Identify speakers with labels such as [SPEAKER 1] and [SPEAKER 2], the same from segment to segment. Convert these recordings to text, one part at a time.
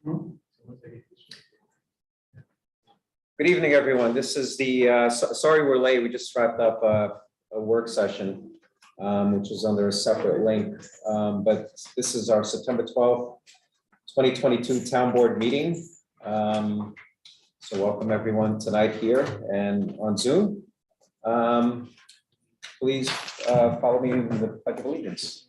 [SPEAKER 1] Good evening, everyone. This is the, sorry we're late. We just wrapped up a work session, which is under a separate link. But this is our September 12th, 2022 Town Board meeting. So welcome everyone tonight here and on Zoom. Please follow me in the Pledge of Allegiance.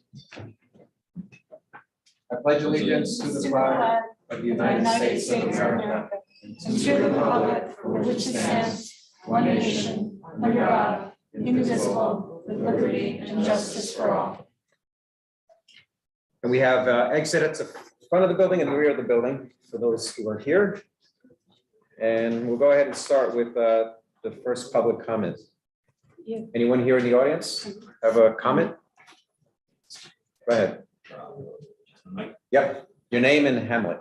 [SPEAKER 1] I pledge allegiance to the flag of the United States of America and to the republic for which it stands, one nation, under God, indivisible, with liberty and justice for all. And we have exit at the front of the building and the rear of the building for those who are here. And we'll go ahead and start with the first public comment. Anyone here in the audience have a comment? Go ahead. Yep, your name and Hamlet.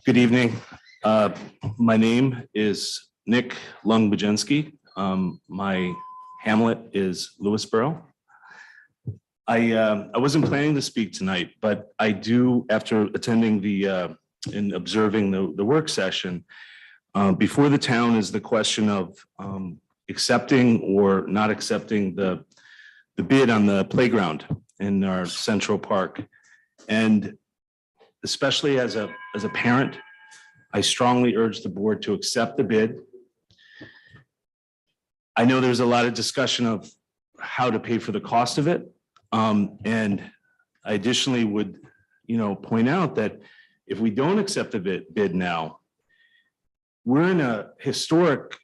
[SPEAKER 2] Good evening. My name is Nick Lung-Bajensky. My Hamlet is Lewisboro. I wasn't planning to speak tonight, but I do, after attending and observing the work session, before the town is the question of accepting or not accepting the bid on the playground in our Central Park. And especially as a parent, I strongly urge the board to accept the bid. I know there's a lot of discussion of how to pay for the cost of it. And I additionally would, point out that if we don't accept the bid now, we're in a historic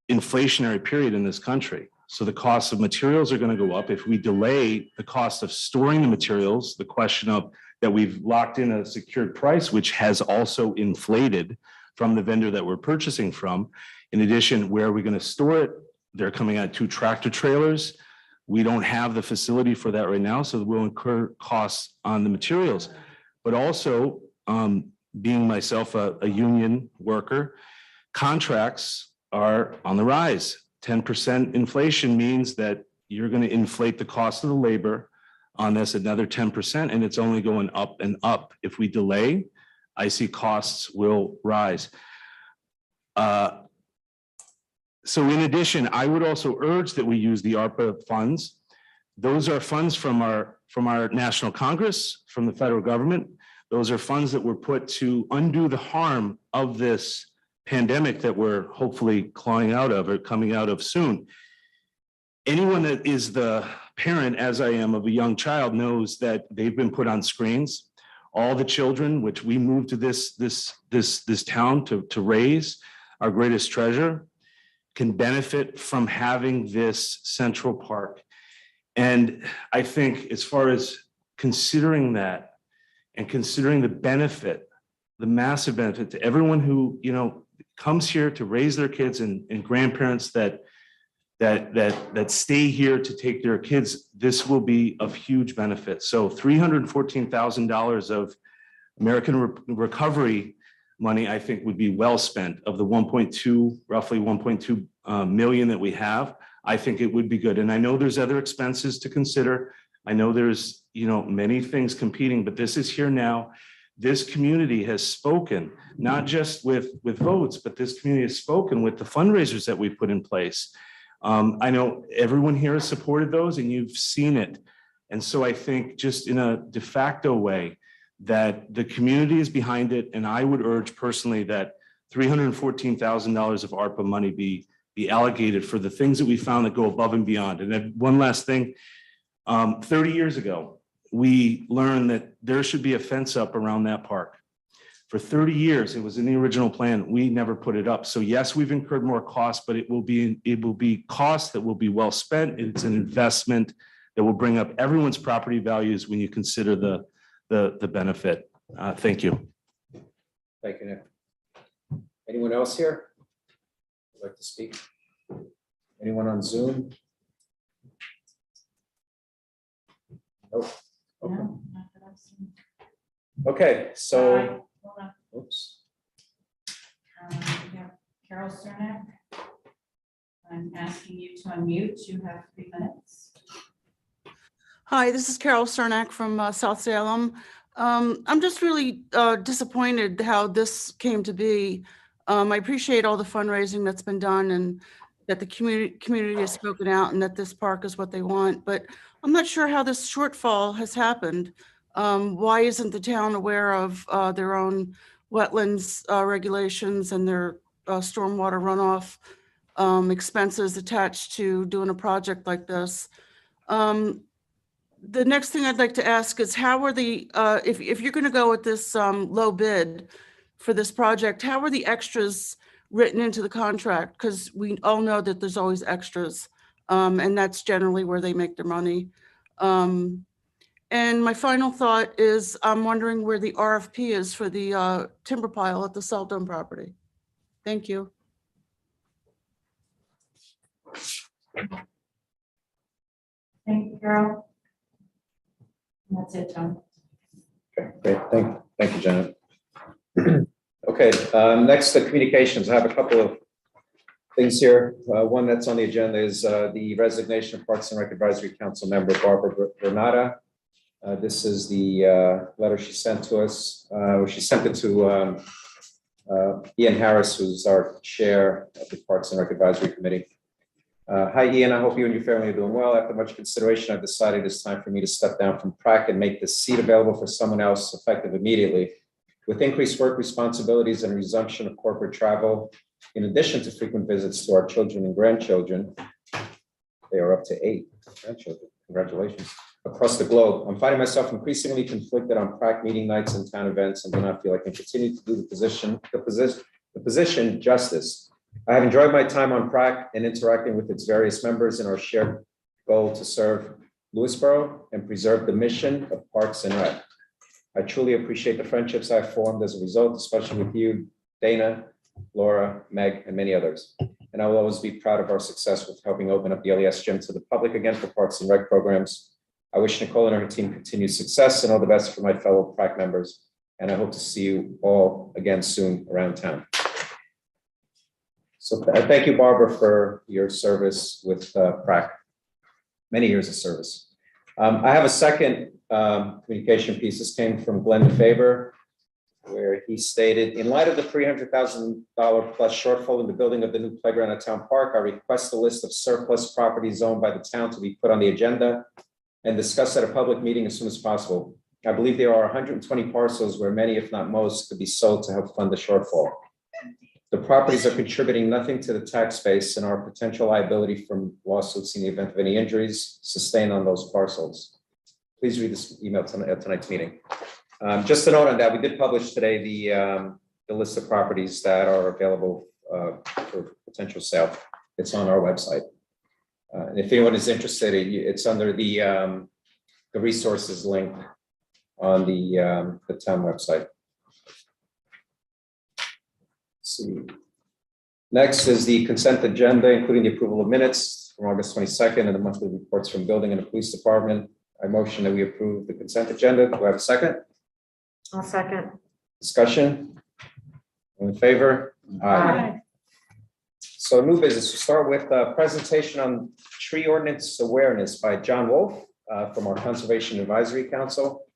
[SPEAKER 2] inflationary period in this country. So the cost of materials are going to go up. If we delay the cost of storing the materials, the question of that we've locked in a secured price, which has also inflated from the vendor that we're purchasing from. In addition, where are we going to store it? They're coming out 2 tractor trailers. We don't have the facility for that right now, so we'll incur costs on the materials. But also, being myself a union worker, contracts are on the rise. 10% inflation means that you're going to inflate the cost of the labor on this another 10%, and it's only going up and up. If we delay, I see costs will rise. So in addition, I would also urge that we use the ARPA funds. Those are funds from our National Congress, from the federal government. Those are funds that were put to undo the harm of this pandemic that we're hopefully clawing out of or coming out of soon. Anyone that is the parent, as I am, of a young child knows that they've been put on screens. All the children, which we moved to this town to raise, our greatest treasure, can benefit from having this Central Park. And I think as far as considering that and considering the benefit, the massive benefit to everyone who, comes here to raise their kids and grandparents that stay here to take their kids, this will be of huge benefit. So $314,000 of American recovery money, I think, would be well spent. Of the roughly 1.2 million that we have, I think it would be good. And I know there's other expenses to consider. I know there's, many things competing, but this is here now. This community has spoken, not just with votes, but this community has spoken with the fundraisers that we've put in place. I know everyone here has supported those and you've seen it. And so I think just in a de facto way that the community is behind it. And I would urge personally that $314,000 of ARPA money be allocated for the things that we found that go above and beyond. And then one last thing, 30 years ago, we learned that there should be a fence up around that park. For 30 years, it was in the original plan. We never put it up. So yes, we've incurred more costs, but it will be costs that will be well spent. It's an investment that will bring up everyone's property values when you consider the benefit. Thank you.
[SPEAKER 1] Thank you, Nick. Anyone else here would like to speak? Anyone on Zoom? Nope. Okay.
[SPEAKER 3] No, not that I've seen.
[SPEAKER 1] Okay, so,
[SPEAKER 3] Hold on.
[SPEAKER 1] oops.
[SPEAKER 3] We have Carol Cernak. I'm asking you to unmute. You have 3 minutes.
[SPEAKER 4] Hi, this is Carol Cernak from South Salem. I'm just really disappointed how this came to be. I appreciate all the fundraising that's been done and that the community has spoken out and that this park is what they want, but I'm not sure how this shortfall has happened. Why isn't the town aware of their own wetlands regulations and their stormwater runoff expenses attached to doing a project like this? The next thing I'd like to ask is how are the, if you're going to go with this low bid for this project, how are the extras written into the contract? Because we all know that there's always extras, and that's generally where they make their money. And my final thought is I'm wondering where the RFP is for the timber pile at the Salt Dome property. Thank you.
[SPEAKER 3] Thank you, Carol. And that's it, Tom.
[SPEAKER 5] Okay, great. Thank you, Janet. Okay, next, the communications. I have a couple of things here. One that's on the agenda is the resignation of Parks and Rec Advisory Council member Barbara Bernarda. This is the letter she sent to us. She sent it to Ian Harris, who's our chair of the Parks and Rec Advisory Committee. Hi, Ian. I hope you and your family are doing well. After much consideration, I've decided it's time for me to step down from PRAC and make this seat available for someone else effective immediately. With increased work responsibilities and resumption of corporate travel, in addition to frequent visits to our children and grandchildren, they are up to 8 grandchildren, congratulations, across the globe, I'm finding myself increasingly conflicted on PRAC meeting nights and town events and do not feel I can continue to do the position justice. I have enjoyed my time on PRAC and interacting with its various members in our shared goal to serve Lewisboro and preserve the mission of Parks and Rec. I truly appreciate the friendships I've formed as a result, especially with you, Dana, Laura, Meg, and many others. And I will always be proud of our success with helping open up the LES gym to the public again for Parks and Rec programs. I wish Nicole and her team continued success and all the best for my fellow PRAC members. And I hope to see you all again soon around town. So thank you, Barbara, for your service with PRAC. Many years of service. I have a second communication piece. This came from Glenn Faber, where he stated, in light of the $300,000 plus shortfall in the building of the new playground at Town Park, I request a list of surplus properties owned by the town to be put on the agenda and discussed at a public meeting as soon as possible. I believe there are 120 parcels where many, if not most, could be sold to help fund the shortfall. The properties are contributing nothing to the tax base and are a potential liability from lawsuits in the event of any injuries sustained on those parcels. Please read this email at tonight's meeting. Just a note on that, we did publish today the list of properties that are available for potential sale. It's on our website. And if anyone is interested, it's under the resources link on the town website. Let's see. Next is the consent agenda, including the approval of minutes from August 22nd and the monthly reports from building and the police department. I motion that we approve the consent agenda. Do I have a second?
[SPEAKER 1] I'll second.
[SPEAKER 5] Discussion? All in favor?
[SPEAKER 1] Aye.
[SPEAKER 5] So new business, we'll start with a presentation on tree ordinance awareness by John Wolf from our Conservation Advisory Council.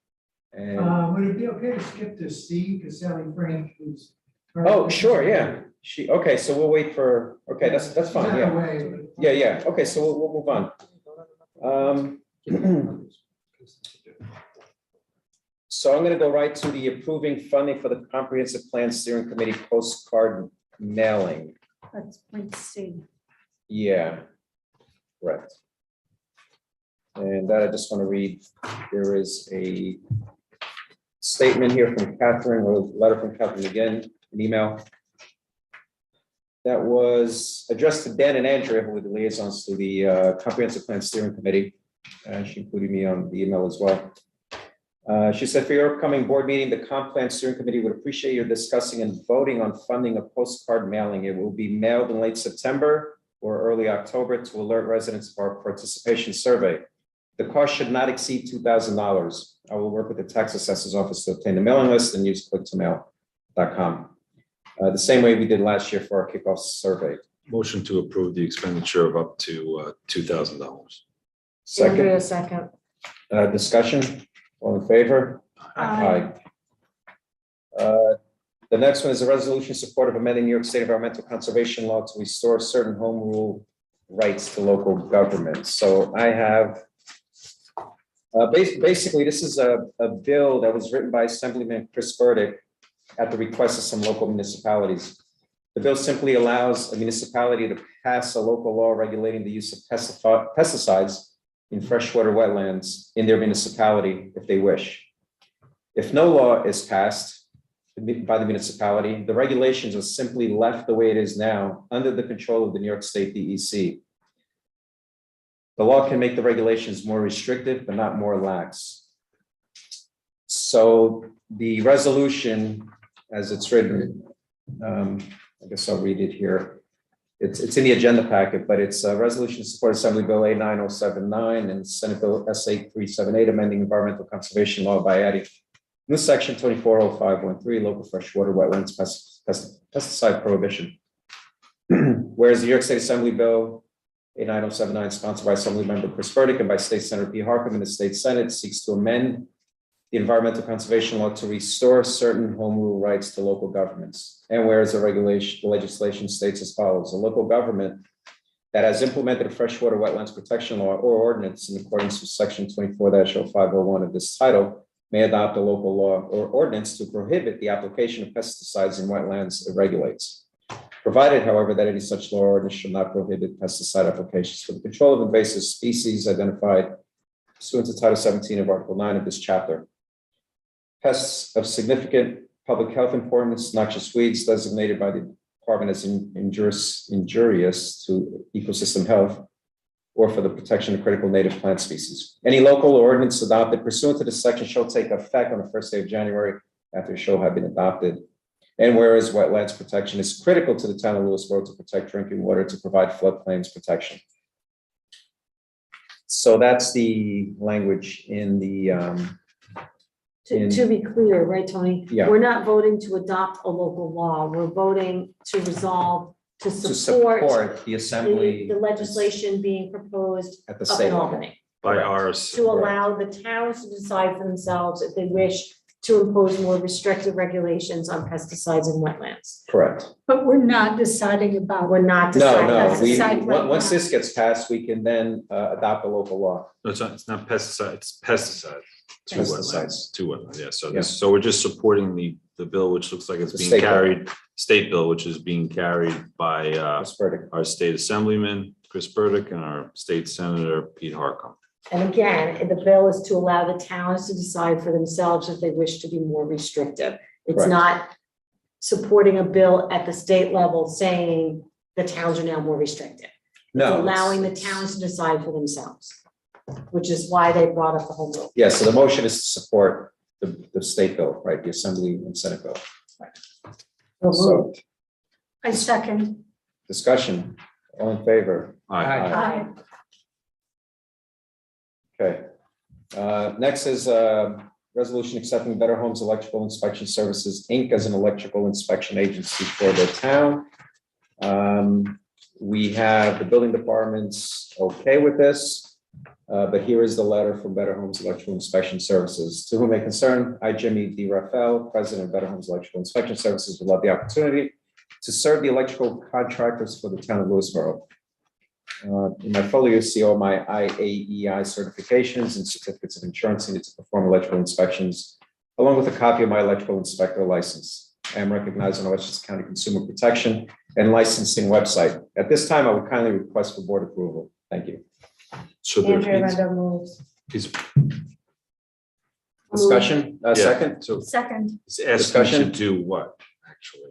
[SPEAKER 5] And
[SPEAKER 6] Would it be okay to skip to C, because Sally Frank was.
[SPEAKER 5] oh, sure, yeah. Okay, so we'll wait for, okay, that's fine, yeah. Yeah. Okay, so we'll move on. So I'm going to go right to the approving funding for the Comprehensive Plan Steering Committee postcard mailing.
[SPEAKER 1] That's point C.
[SPEAKER 5] Yeah, correct. And that I just want to read. There is a statement here from Catherine, or a letter from Catherine again, an email that was addressed to Dan and Andrea, who were the liaisons to the Comprehensive Plan Steering Committee. She included me on the email as well. She said, for your upcoming board meeting, the Comp Plan Steering Committee would appreciate your discussing and voting on funding a postcard mailing. It will be mailed in late September or early October to alert residents of our participation survey. The cost should not exceed $2,000. I will work with the tax assessor's office to obtain the mailing list and use click2mail.com. The same way we did last year for our kickoff survey.
[SPEAKER 7] Motion to approve the expenditure of up to $2,000.
[SPEAKER 5] Second.
[SPEAKER 1] Andrea, second.
[SPEAKER 5] Discussion, all in favor? Aye. The next one is a resolution in support of amending New York State environmental conservation law to restore certain home rule rights to local governments. So I have, basically, this is a bill that was written by Assemblyman Chris Burdick at the request of some local municipalities. The bill simply allows a municipality to pass a local law regulating the use of pesticides in freshwater wetlands in their municipality if they wish. If no law is passed by the municipality, the regulations are simply left the way it is now under the control of the New York State DEC. The law can make the regulations more restrictive, but not more lax. So the resolution, as it's written, I guess I'll read it here. It's in the agenda packet, but it's a resolution to support Assembly Bill A9079 and Senate Bill SA378, amending environmental conservation law by adding new section 240513, local freshwater wetlands pesticide prohibition. Whereas the New York State Assembly Bill A9079, sponsored by Assemblymember Chris Burdick and by State Senator P. Harcum in the State Senate, seeks to amend the environmental conservation law to restore certain home rule rights to local governments. And whereas the legislation states as follows: a local government that has implemented a freshwater wetlands protection law or ordinance in accordance with section 24-0501 of this title may adopt a local law or ordinance to prohibit the application of pesticides in wetlands it regulates. Provided, however, that any such law or ordinance should not prohibit pesticide applications for the control of invasive species identified pursuant to Title 17 of Article 9 of this chapter. Pests of significant public health importance, noxious weeds designated by the Department as injurious to ecosystem health, or for the protection of critical native plant species. Any local ordinance adopted pursuant to this section shall take effect on the first day of January after it shall have been adopted. And whereas wetlands protection is critical to the town of Lewisboro to protect drinking water, to provide floodplains protection. So that's the language in the,
[SPEAKER 1] To be clear, right, Tony?
[SPEAKER 5] Yeah.
[SPEAKER 1] We're not voting to adopt a local law. We're voting to resolve, to
[SPEAKER 5] to
[SPEAKER 1] support
[SPEAKER 5] support the assembly.
[SPEAKER 1] the legislation being proposed
[SPEAKER 5] At the
[SPEAKER 1] up
[SPEAKER 5] state
[SPEAKER 1] in
[SPEAKER 5] level.
[SPEAKER 1] Albany,
[SPEAKER 7] By ours.
[SPEAKER 1] to allow the towns to decide for themselves if they wish to impose more restrictive regulations on pesticides in wetlands.
[SPEAKER 5] Correct.
[SPEAKER 8] But we're not deciding about.
[SPEAKER 1] We're not
[SPEAKER 5] No,
[SPEAKER 1] deciding.
[SPEAKER 5] no, we,
[SPEAKER 8] Pesticide right
[SPEAKER 5] once
[SPEAKER 8] now.
[SPEAKER 5] this gets passed, we can then adopt a local law.
[SPEAKER 7] No, it's not pesticide, it's pesticide. To
[SPEAKER 5] Pesticides.
[SPEAKER 7] wetlands, to wetlands, yeah, so
[SPEAKER 5] Yeah.
[SPEAKER 7] this, so we're just supporting the bill, which looks like it's
[SPEAKER 5] The
[SPEAKER 7] being
[SPEAKER 5] state bill.
[SPEAKER 7] carried, state bill, which is being carried by
[SPEAKER 5] That's verdict.
[SPEAKER 7] our state assemblyman, Chris Burdick, and our state senator, Pete Harcum.
[SPEAKER 1] And again, the bill is to allow the towns to decide for themselves if they wish to be more restrictive. It's
[SPEAKER 5] Correct.
[SPEAKER 1] not supporting a bill at the state level saying the towns are now more restrictive.
[SPEAKER 5] No.
[SPEAKER 1] It's allowing the towns to decide for themselves, which is why they brought up the home rule.
[SPEAKER 5] Yeah, so the motion is to support the state bill, right, the Assembly and Senate bill. So,
[SPEAKER 8] I second.
[SPEAKER 5] discussion, all in favor?
[SPEAKER 7] Aye.
[SPEAKER 8] Aye.
[SPEAKER 5] Okay. Next is resolution accepting Better Homes Electrical Inspection Services, Inc. as an electrical inspection agency for the town. We have the building department's okay with this, but here is the letter from Better Homes Electrical Inspection Services. To whom may concern, I, Jimmy D. Raphael, president of Better Homes Electrical Inspection Services, would love the opportunity to serve the electrical contractors for the town of Lewisboro. In my folio, you see all my IAEI certifications and certificates of insurance needed to perform electrical inspections, along with a copy of my electrical inspector license. I am recognized on Westchester County Consumer Protection and Licensing website. At this time, I would kindly request for board approval. Thank you.
[SPEAKER 7] So
[SPEAKER 1] Andrea
[SPEAKER 7] there
[SPEAKER 1] Renda moves.
[SPEAKER 7] is,
[SPEAKER 5] Discussion,
[SPEAKER 7] yeah,
[SPEAKER 5] second?
[SPEAKER 7] so
[SPEAKER 8] Second.
[SPEAKER 7] he's asking to
[SPEAKER 5] Discussion?
[SPEAKER 7] do what, actually?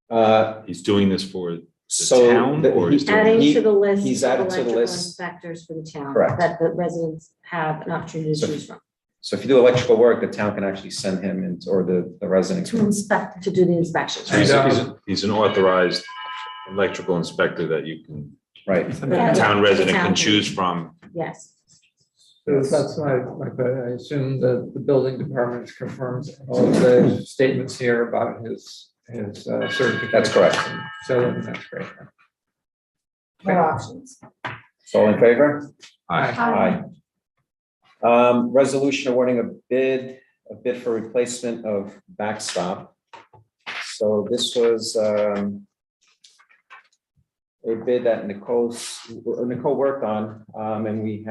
[SPEAKER 5] Uh,
[SPEAKER 7] He's doing this for the
[SPEAKER 5] So
[SPEAKER 7] town,
[SPEAKER 5] the-
[SPEAKER 7] or he's doing?
[SPEAKER 1] Adding
[SPEAKER 5] He-
[SPEAKER 1] to the list.
[SPEAKER 5] he's
[SPEAKER 1] of
[SPEAKER 5] added to the
[SPEAKER 1] electrical
[SPEAKER 5] list.
[SPEAKER 1] Inspectors for the town.
[SPEAKER 5] Correct.
[SPEAKER 1] That the residents have an opportunity to
[SPEAKER 5] So-
[SPEAKER 1] choose from,
[SPEAKER 5] So if you do electrical work, the town can actually send him in, or the residents.
[SPEAKER 8] To inspect.
[SPEAKER 1] to do the inspections.
[SPEAKER 7] So he's an authorized electrical inspector that you can,
[SPEAKER 5] Right.
[SPEAKER 7] the
[SPEAKER 1] Yeah.
[SPEAKER 7] town resident
[SPEAKER 1] The town
[SPEAKER 7] can
[SPEAKER 1] can.
[SPEAKER 7] choose from.
[SPEAKER 1] Yes.
[SPEAKER 6] So that's my question. I assume that the building department confirms all of the statements here about his certification.
[SPEAKER 5] That's correct.
[SPEAKER 6] So that's great.
[SPEAKER 1] More options.
[SPEAKER 5] So all in favor?
[SPEAKER 7] Aye.
[SPEAKER 5] Aye. Resolution awarding a bid for replacement of backstop. So this was a bid that Nicole worked on, and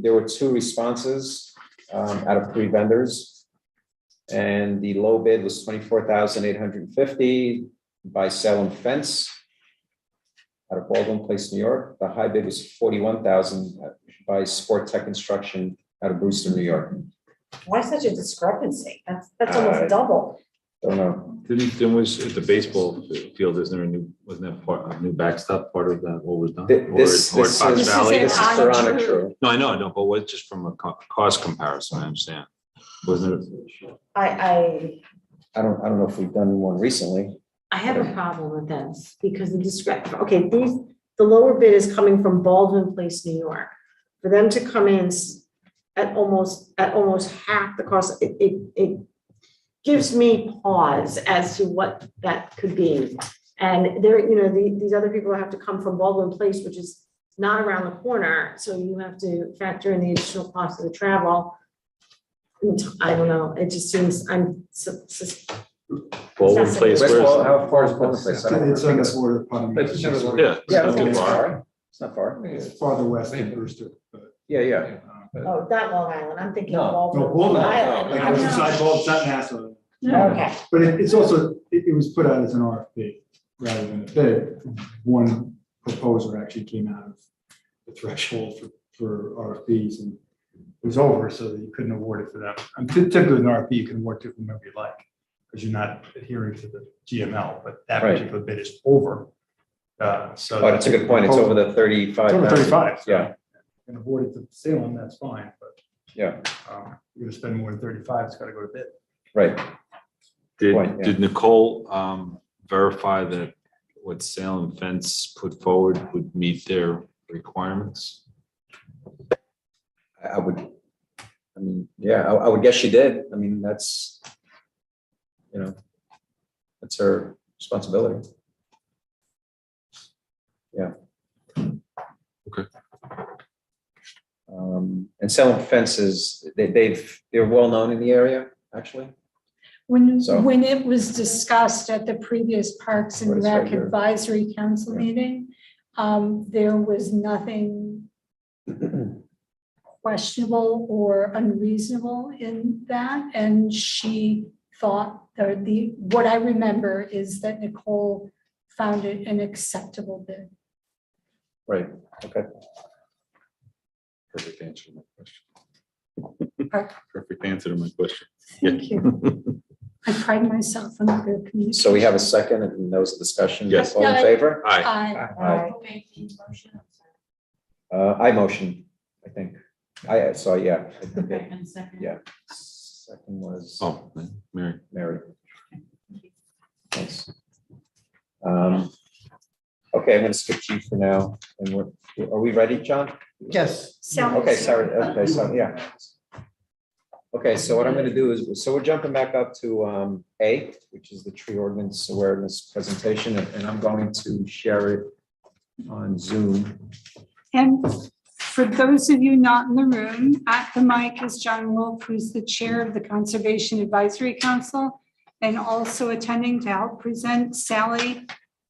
[SPEAKER 5] there were 2 responses out of 3 vendors. And the low bid was $24,850 by Salem Fence out of Baldwin Place, New York. The high bid was $41,000 by Sport Tech Construction out of Brewster, New York.
[SPEAKER 9] Why such a discrepancy? That's almost double.
[SPEAKER 5] Don't know.
[SPEAKER 7] There was at the baseball field, wasn't that a new backstop part of that, what was done?
[SPEAKER 5] This
[SPEAKER 7] Or
[SPEAKER 5] is
[SPEAKER 7] Fox Valley?
[SPEAKER 5] this is Corona True.
[SPEAKER 7] No, I know, but what, just from a cost comparison, I understand. Wasn't it?
[SPEAKER 9] I
[SPEAKER 5] I don't know if we've done one recently.
[SPEAKER 9] have a problem with this because the lower bid is coming from Baldwin Place, New York. For them to come in at almost half the cost, it gives me pause as to what that could be. And these other people have to come from Baldwin Place, which is not around the corner. So you have to factor in the additional cost of the travel. I don't know. It just seems
[SPEAKER 7] Baldwin Place,
[SPEAKER 5] How far is Baldwin Place?
[SPEAKER 10] It's on the border of Palm Beach.
[SPEAKER 7] Yeah.
[SPEAKER 5] Yeah,
[SPEAKER 7] Not too
[SPEAKER 5] it's
[SPEAKER 7] far.
[SPEAKER 5] far. It's not far.
[SPEAKER 10] It's farther west than Brewster. But,
[SPEAKER 5] Yeah.
[SPEAKER 9] Oh, not Long Island. I'm thinking
[SPEAKER 5] No.
[SPEAKER 9] of Baldwin.
[SPEAKER 10] No, Baldwin.
[SPEAKER 9] Island.
[SPEAKER 10] Like,
[SPEAKER 9] I'm
[SPEAKER 10] it's
[SPEAKER 9] not-
[SPEAKER 10] beside Baldwin, it's not Nassau.
[SPEAKER 9] Okay.
[SPEAKER 10] But it's also, it was put out as an RFP rather than a bid. One proposer actually came out of the threshold for RFPs and it was over, so that you couldn't award it for them. And typically an RFP, you can award to whomever you like, because you're not adhering to the GML, but that
[SPEAKER 5] Right.
[SPEAKER 10] particular bid is over. So.
[SPEAKER 5] But it's a good point. It's over the 35.
[SPEAKER 10] It's over 35. So
[SPEAKER 5] Yeah.
[SPEAKER 10] and award it to Salem, that's fine, but
[SPEAKER 5] Yeah,
[SPEAKER 10] you're gonna spend more than 35, it's gotta go to bid.
[SPEAKER 5] right. Point, yeah.
[SPEAKER 7] Did Nicole verify that what Salem Fence put forward would meet their requirements?
[SPEAKER 5] I would guess she did. I mean, that's her responsibility. Yeah.
[SPEAKER 7] Okay.
[SPEAKER 5] And Salem Fences, they're well known in the area, actually. So-
[SPEAKER 8] When it was discussed at the previous Parks
[SPEAKER 5] What
[SPEAKER 8] and
[SPEAKER 5] is right
[SPEAKER 8] Rec
[SPEAKER 5] here?
[SPEAKER 8] Advisory Council meeting, there was nothing questionable or unreasonable in that. And she thought what I remember is that Nicole found it an acceptable bid.
[SPEAKER 5] Right, okay.
[SPEAKER 7] Perfect answer to my question.
[SPEAKER 8] Pardon?
[SPEAKER 7] Perfect answer to my question.
[SPEAKER 8] Thank you. I pride myself on good communication.
[SPEAKER 5] So we have a second and there was a discussion.
[SPEAKER 7] Yes.
[SPEAKER 5] All in favor?
[SPEAKER 7] Aye.
[SPEAKER 8] Aye.
[SPEAKER 5] I motion, I think. Yeah. I think
[SPEAKER 3] Okay, and second.
[SPEAKER 5] Yeah. Second was
[SPEAKER 7] Oh, Mary.
[SPEAKER 5] Mary. Thanks. Okay, I'm going to skip G for now. And are we ready, John?
[SPEAKER 6] Yes.
[SPEAKER 5] Okay, sorry. Okay, so yeah. Okay, so what I'm going to do is, so we're jumping back up to A, which is the tree ordinance awareness presentation, and I'm going to share it on Zoom.
[SPEAKER 8] And for those of you not in the room, at the mic is John Wolf, who's the chair of the Conservation Advisory Council, and also attending to help present Sally,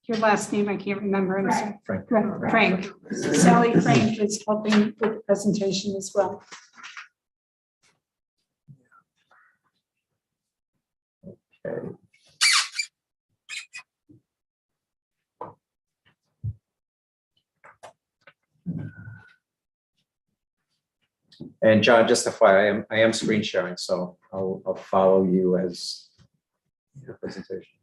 [SPEAKER 8] your last name I can't remember. I'm sorry.
[SPEAKER 5] Frank.
[SPEAKER 8] Frank. Sally Frank is helping with the presentation as well.
[SPEAKER 5] Okay. And John, just FYI, I am screen sharing, so I'll follow you as your presentation.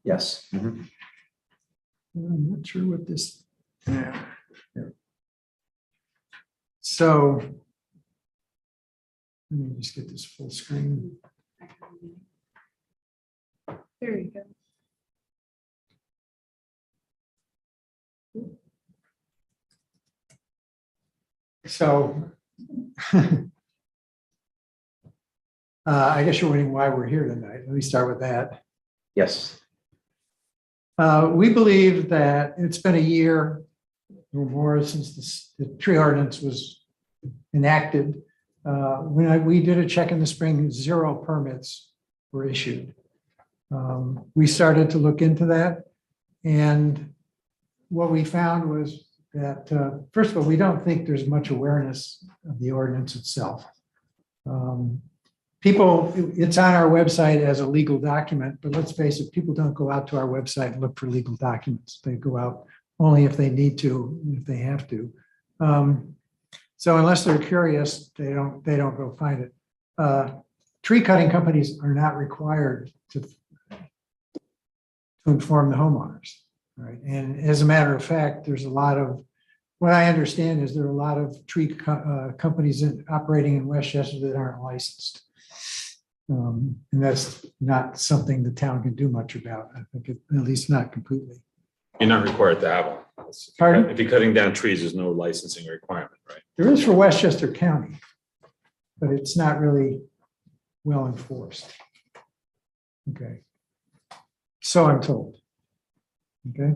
[SPEAKER 5] Yes. Mhm.
[SPEAKER 10] I'm not sure what this. Yeah. So. Let me just get this full screen.
[SPEAKER 8] There you go.
[SPEAKER 10] So. I guess you're wondering why we're here tonight. Let me start with that.
[SPEAKER 5] Yes.
[SPEAKER 10] We believe that it's been a year
[SPEAKER 11] or more since the tree ordinance was enacted. When we did a check in the spring, 0 permits were issued. We started to look into that, and what we found was that, first of all, we don't think there's much awareness of the ordinance itself. People, it's on our website as a legal document, but let's face it, people don't go out to our website and look for legal documents. They go out only if they need to, if they have to. So unless they're curious, they don't go find it. Tree cutting companies are not required to inform the homeowners, right? And as a matter of fact, there's a lot of, what I understand is there are a lot of tree companies operating in Westchester that aren't licensed. And that's not something the town can do much about. I think at least not completely.
[SPEAKER 7] You're not required to have one.
[SPEAKER 11] Pardon?
[SPEAKER 7] If you're cutting down trees, there's no licensing requirement, right?
[SPEAKER 11] There is for Westchester County, but it's not really well enforced. Okay. So I'm told. Okay.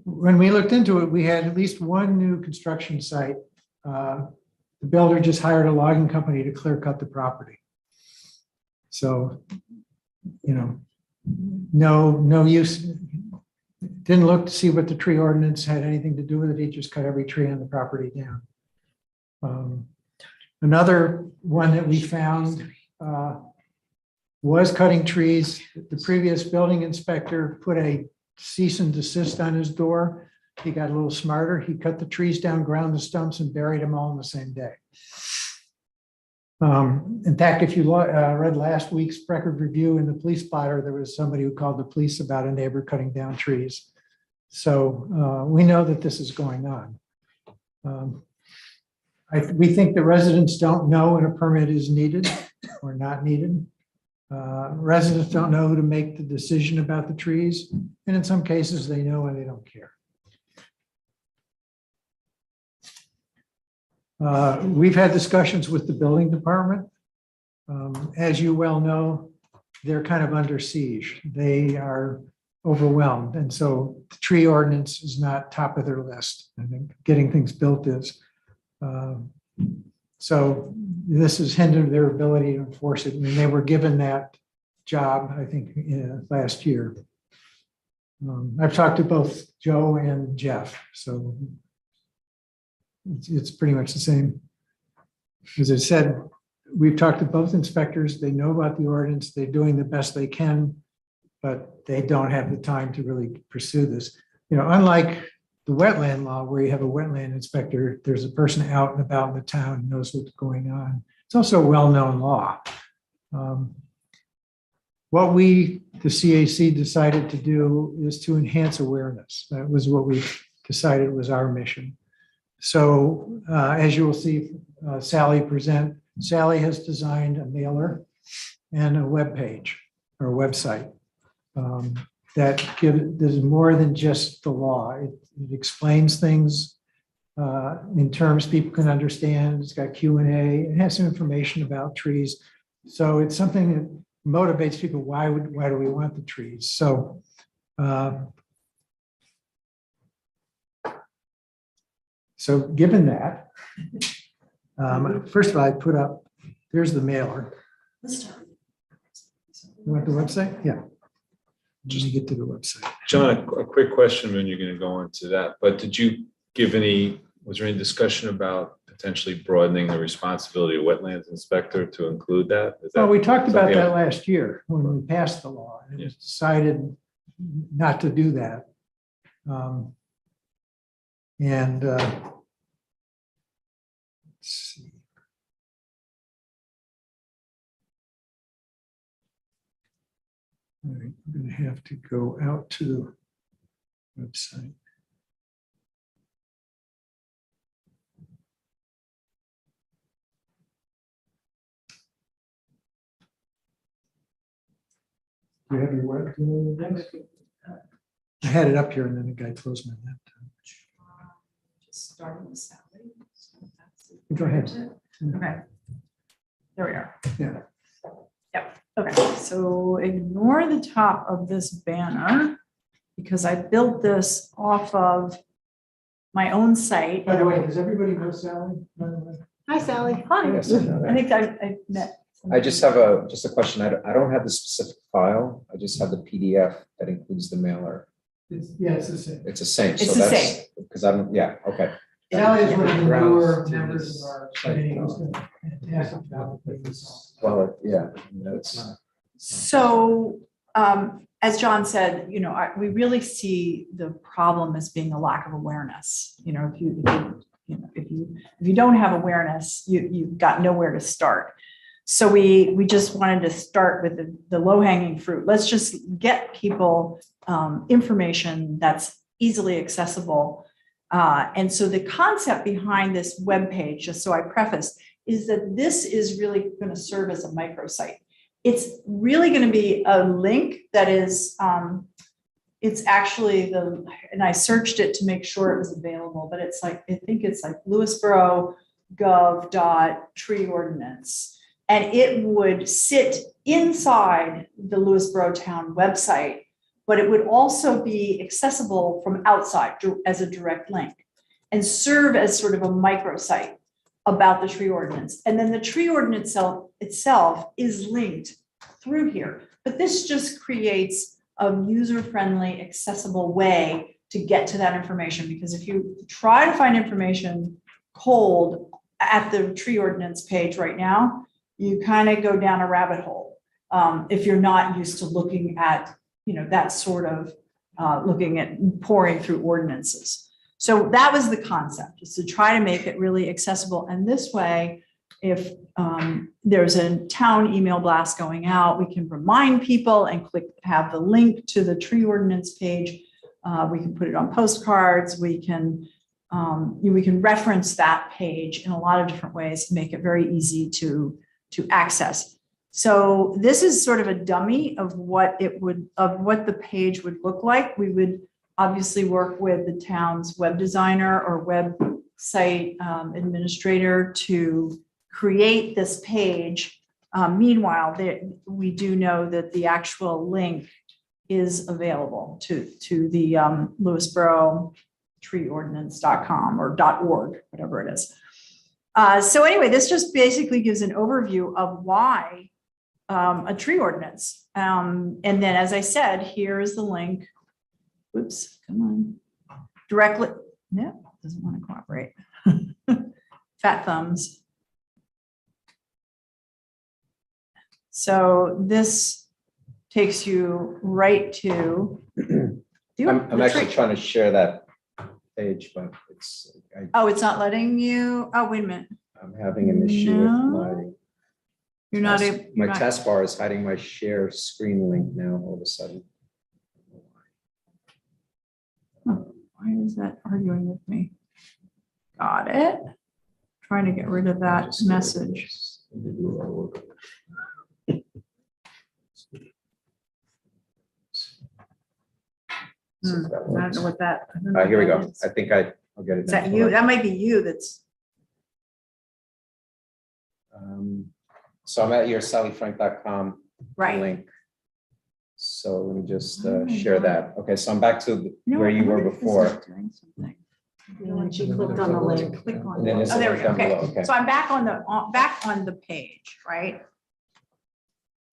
[SPEAKER 11] When we looked into it, we had at least one new construction site. The builder just hired a logging company to clear cut the property. So, you know, no use. Didn't look to see what the tree ordinance had anything to do with it. He just cut every tree on the property down. Another one that we found was cutting trees. The previous building inspector put a cease and desist on his door. He got a little smarter. He cut the trees down, ground the stumps, and buried them all in the same day. In fact, if you read last week's record review in the police spotter, there was somebody who called the police about a neighbor cutting down trees. So we know that this is going on. We think the residents don't know when a permit is needed or not needed. Residents don't know who to make the decision about the trees. And in some cases, they know and they don't care. We've had discussions with the building department. As you well know, they're kind of under siege. They are overwhelmed. And so the tree ordinance is not top of their list. I think getting things built is. So this has hindered their ability to enforce it. I mean, they were given that job, I think, last year. I've talked to both Joe and Jeff, so it's pretty much the same. As I said, we've talked to both inspectors. They know about the ordinance. They're doing the best they can, but they don't have the time to really pursue this. You know, unlike the wetland law where you have a wetland inspector, there's a person out and about in the town who knows what's going on. It's also a well-known law. What we, the CAC, decided to do is to enhance awareness. That was what we decided was our mission. So as you will see Sally present, Sally has designed a mailer and a web page or a website that there's more than just the law. It explains things in terms people can understand. It's got Q&A. It has some information about trees. So it's something that motivates people. Why do we want the trees? So given that, first of all, I put up, there's the mailer. You want the website? Yeah. Just to get to the website.
[SPEAKER 7] John, a quick question when you're going to go into that, but did you give was there any discussion about potentially broadening the responsibility of wetlands inspector to include that?
[SPEAKER 11] Well, we talked about that last year when we passed the law, and it was decided not to do that. Let's see. All right, I'm going to have to go out to the website. Do you have your web? I had it up here and then the guy closed my laptop.
[SPEAKER 3] Just starting with Sally.
[SPEAKER 11] Go ahead.
[SPEAKER 3] Okay. There we are.
[SPEAKER 11] Yeah.
[SPEAKER 3] Yep. Okay. So ignore the top of this banner because I built this off of my own site.
[SPEAKER 11] By the way, does everybody know Sally? By the way?
[SPEAKER 9] Hi, Sally.
[SPEAKER 3] Hi,
[SPEAKER 5] Yes, I know that.
[SPEAKER 3] I think I met.
[SPEAKER 5] I just have a question. I don't have the specific file. I just have the PDF that includes the mailer.
[SPEAKER 11] Yeah, it's the same.
[SPEAKER 5] It's the same.
[SPEAKER 3] It's
[SPEAKER 5] So
[SPEAKER 3] the
[SPEAKER 5] that's
[SPEAKER 3] same.
[SPEAKER 5] because I don't, yeah, okay.
[SPEAKER 11] Sally is one of the newer
[SPEAKER 6] Grounds to
[SPEAKER 11] members
[SPEAKER 6] this
[SPEAKER 11] of our
[SPEAKER 6] site.
[SPEAKER 11] committee. Who's done a fantastic job with this.
[SPEAKER 5] Well, yeah, that's,
[SPEAKER 3] So, as John said, you know, we really see the problem as being a lack of awareness. You know, if you don't have awareness, you've got nowhere to start. So we just wanted to start with the low hanging fruit. Let's just get people information that's easily accessible. And so the concept behind this webpage, just so I preface, is that this is really going to serve as a microsite. It's really going to be a link that is, it's actually and I searched it to make sure it was available, but it's like, I think it's like Lewisboro gov.tree ordinance. And it would sit inside the Lewisboro town website, but it would also be accessible from outside as a direct link and serve as sort of a microsite about the tree ordinance. And then the tree ordinance itself is linked through here. But this just creates a user-friendly, accessible way to get to that information. Because if you try to find information cold at the tree ordinance page right now, you kind of go down a rabbit hole if you're not used to looking at, you know, that sort of looking at pouring through ordinances. So that was the concept, is to try to make it really accessible. And this way, if there's a town email blast going out, we can remind people and have the link to the tree ordinance page. We can put it on postcards. We can reference that page in a lot of different ways to make it very easy to access. So this is sort of a dummy of what the page would look like. We would obviously work with the town's web designer or website administrator to create this page. Meanwhile, we do know that the actual link is available to the Lewisboro treeordinance.com or .org, whatever it is. So anyway, this just basically gives an overview of why a tree ordinance. And then, as I said, here is the link. Whoops, come on. Directly, no, doesn't want to cooperate. Fat thumbs. So this takes you right to.
[SPEAKER 5] I'm actually trying to share that page, but it's.
[SPEAKER 3] Oh, it's not letting you. Oh, wait a minute.
[SPEAKER 5] I'm having an issue with my.
[SPEAKER 3] You're not able.
[SPEAKER 5] My taskbar is hiding my share screen link now all of a sudden.
[SPEAKER 3] Why is that arguing with me? Got it. Trying to get rid of that message. I don't know what that. I don't know
[SPEAKER 5] Here we
[SPEAKER 3] what
[SPEAKER 5] go.
[SPEAKER 3] that is.
[SPEAKER 5] I think I'll get it.
[SPEAKER 3] Is that
[SPEAKER 5] now.
[SPEAKER 3] you? That might be you. That's.
[SPEAKER 5] So I'm at your sallyfrank.com
[SPEAKER 3] Right.
[SPEAKER 5] link. So let me just
[SPEAKER 3] Oh,
[SPEAKER 5] share that. Okay, so I'm back to where you were before.
[SPEAKER 9] When she clicked on the link.
[SPEAKER 3] Click on
[SPEAKER 5] And then
[SPEAKER 3] it.
[SPEAKER 5] there's
[SPEAKER 3] Oh,
[SPEAKER 5] a
[SPEAKER 3] there we
[SPEAKER 5] link
[SPEAKER 3] go.
[SPEAKER 5] down below.
[SPEAKER 3] Okay.
[SPEAKER 5] Okay.
[SPEAKER 3] So I'm back on the page, right?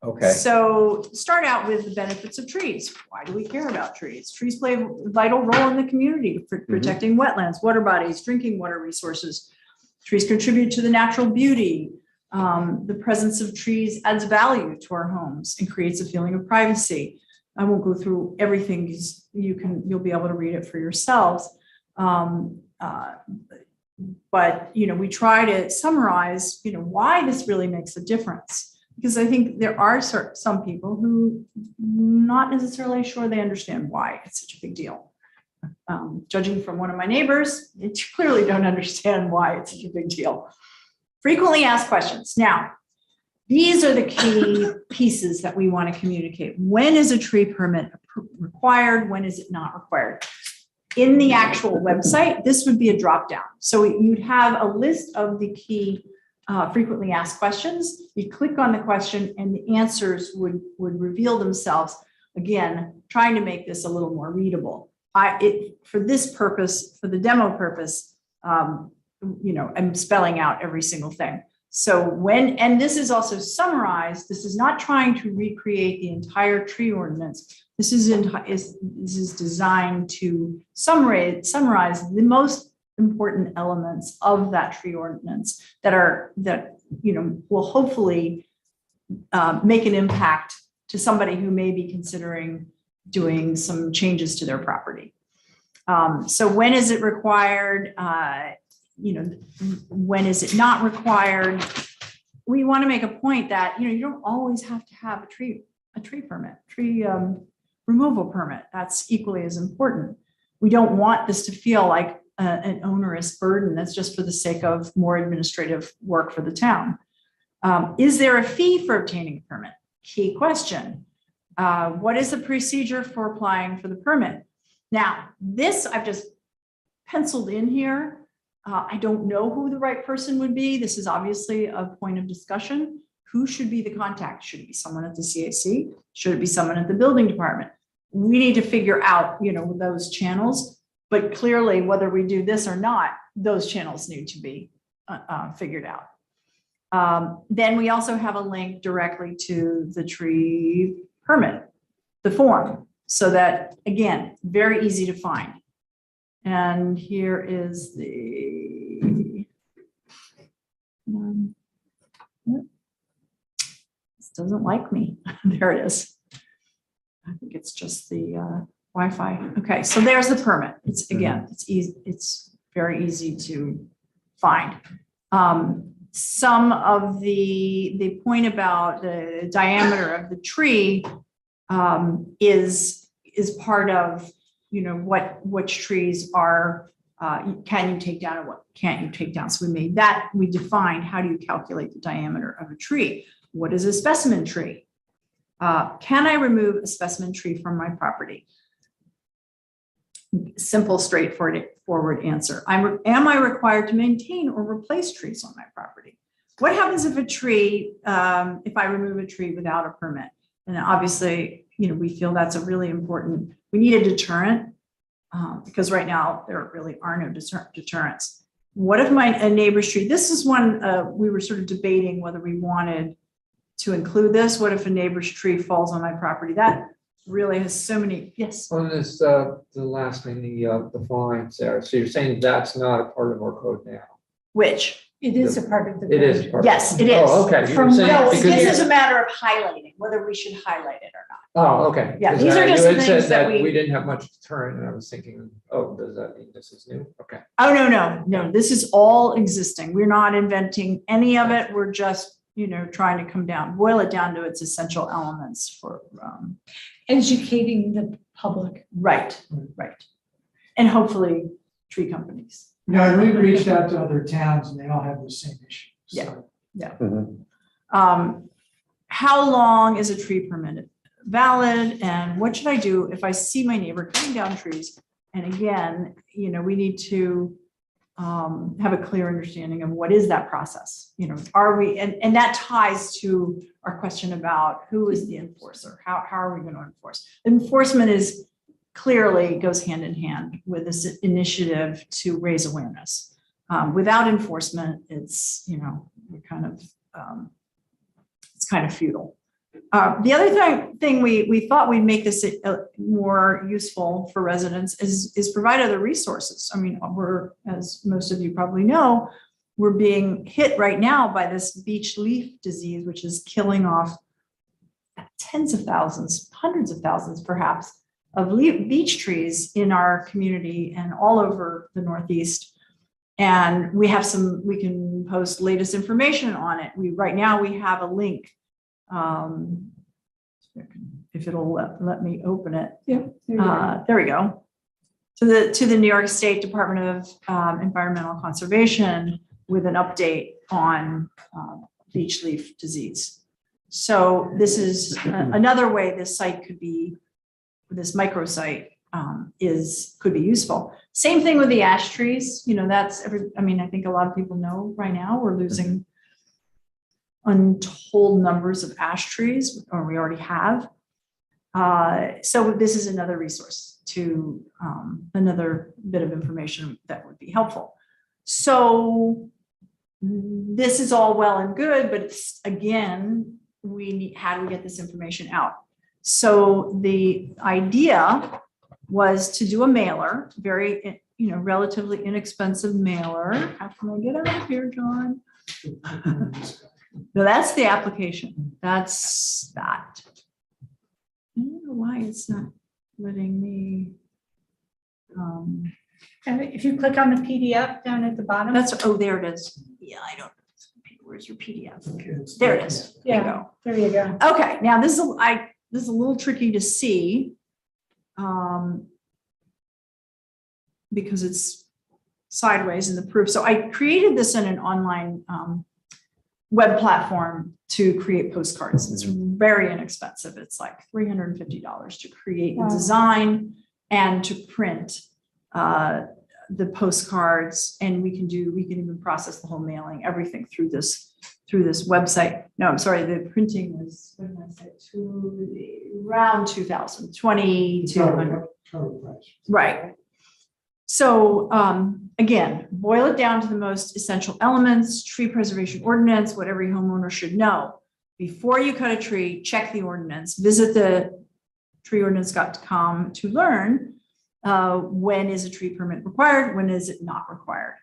[SPEAKER 5] Okay.
[SPEAKER 3] So start out with the benefits of trees. Why do we care about trees? Trees play a vital role in the community for protecting wetlands, water bodies, drinking water resources. Trees contribute to the natural beauty. The presence of trees adds value to our homes and creates a feeling of privacy. I won't go through everything because you'll be able to read it for yourselves. But we try to summarize why this really makes a difference. Because I think there are some people who not necessarily sure they understand why it's such a big deal. Judging from one of my neighbors, they clearly don't understand why it's such a big deal. Frequently asked questions. Now, these are the key pieces that we want to communicate. When is a tree permit required? When is it not required? In the actual website, this would be a drop-down. So you'd have a list of the key frequently asked questions. You click on the question and the answers would reveal themselves. again, trying to make this a little more readable. For this purpose, for the demo purpose, I'm spelling out every single thing. So and this is also summarized, this is not trying to recreate the entire tree ordinance. This is designed to summarize the most important elements of that tree ordinance that will hopefully make an impact to somebody who may be considering doing some changes to their property. So when is it required? When is it not required? We want to make a point that, you don't always have to have a tree permit, removal permit. That's equally as important. We don't want this to feel like an onerous burden that's just for the sake of more administrative work for the town. Is there a fee for obtaining a permit? Key question. What is the procedure for applying for the permit? Now, this I've just penciled in here. I don't know who the right person would be. This is obviously a point of discussion. Who should be the contact? Should it be someone at the CAC? Should it be someone at the building department? We need to figure out, those channels, but clearly whether we do this or not, those channels need to be figured out. Then we also have a link directly to the tree permit, the form, so that, again, very easy to find. And here is the, this doesn't like me. There it is. I think it's just the Wi-Fi. Okay, so there's the permit. It's easy. It's very easy to find. Some of the point about the diameter of the tree is part of which trees are can you take down and what can't you take down. So we defined how do you calculate the diameter of a tree. What is a specimen tree? Can I remove a specimen tree from my property? Simple, straightforward answer. Am I required to maintain or replace trees on my property? What happens if if I remove a tree without a permit? And obviously, we feel that's a really important, we need a deterrent because right now there really are no deterrents. What if a neighbor's tree, this is one we were sort of debating whether we wanted to include this. What if a neighbor's tree falls on my property? That really has so many, yes.
[SPEAKER 6] On this, the last thing, the fines there. So you're saying that's not a part of our code now?
[SPEAKER 3] Which?
[SPEAKER 8] It is a part of the.
[SPEAKER 6] It is. Part
[SPEAKER 3] Yes,
[SPEAKER 6] of
[SPEAKER 3] it is.
[SPEAKER 6] Oh, okay. You were saying
[SPEAKER 3] No,
[SPEAKER 6] because
[SPEAKER 3] this
[SPEAKER 6] you-
[SPEAKER 3] is a matter of highlighting, whether we should highlight it or not.
[SPEAKER 6] Oh, okay.
[SPEAKER 3] Yeah,
[SPEAKER 6] 'Cause
[SPEAKER 3] these are
[SPEAKER 6] you
[SPEAKER 3] just
[SPEAKER 6] had
[SPEAKER 3] the
[SPEAKER 6] said
[SPEAKER 3] things that we-
[SPEAKER 6] didn't have much deterrent, and I was thinking, oh, does that mean this is new? Okay.
[SPEAKER 3] Oh, no, this is all existing. We're not inventing any of it. We're just, trying to boil it down to its essential elements for,
[SPEAKER 8] Educating the public.
[SPEAKER 3] right. And hopefully tree companies.
[SPEAKER 11] And we've reached out to other towns and they all have the same issue. So.
[SPEAKER 3] How long is a tree permit valid? And what should I do if I see my neighbor cutting down trees? And again, we need to have a clear understanding of what is that process. Are we, and that ties to our question about who is the enforcer? How are we going to enforce? Enforcement clearly goes hand in hand with this initiative to raise awareness. Without enforcement, it's kind of futile. The other thing we thought we'd make this more useful for residents is provide other resources. I mean, as most of you probably know, we're being hit right now by this beech leaf disease, which is killing off tens of thousands, hundreds of thousands perhaps, of beech trees in our community and all over the Northeast. And we can post latest information on it. Right now we have a link. If it'll let me open it.
[SPEAKER 8] Yep.
[SPEAKER 3] There we go. To the New York State Department of Environmental Conservation with an update on beech leaf disease. So this is another way this microsite could be useful. Same thing with the ash trees. I think a lot of people know right now we're losing untold numbers of ash trees, or we already have. So this is another resource to, another bit of information that would be helpful. So this is all well and good, but it's, again, we need, how do we get this information out? So the idea was to do a mailer, very, relatively inexpensive mailer. How can I get out of here, John? No, that's the application. That's that. I don't know why it's not letting me.
[SPEAKER 8] And if you click on the PDF down at the bottom.
[SPEAKER 3] That's, oh, there it is. Yeah, I don't. Where's your PDF? There it is. There you go.
[SPEAKER 8] There you go.
[SPEAKER 3] Okay, now this is a little tricky to see. Because it's sideways in the proof. So I created this in an online web platform to create postcards. It's very inexpensive. It's like $350 to create the design and to print the postcards. And we can even process the whole mailing, everything through this website. No, I'm sorry, the printing is, what did I say, around 2,000, 2,200.
[SPEAKER 11] Total price.
[SPEAKER 3] Right. So again, boil it down to the most essential elements, tree preservation ordinance, what every homeowner should know. Before you cut a tree, check the ordinance, visit the treeordinance.com to learn when is a tree permit required, when is it not required.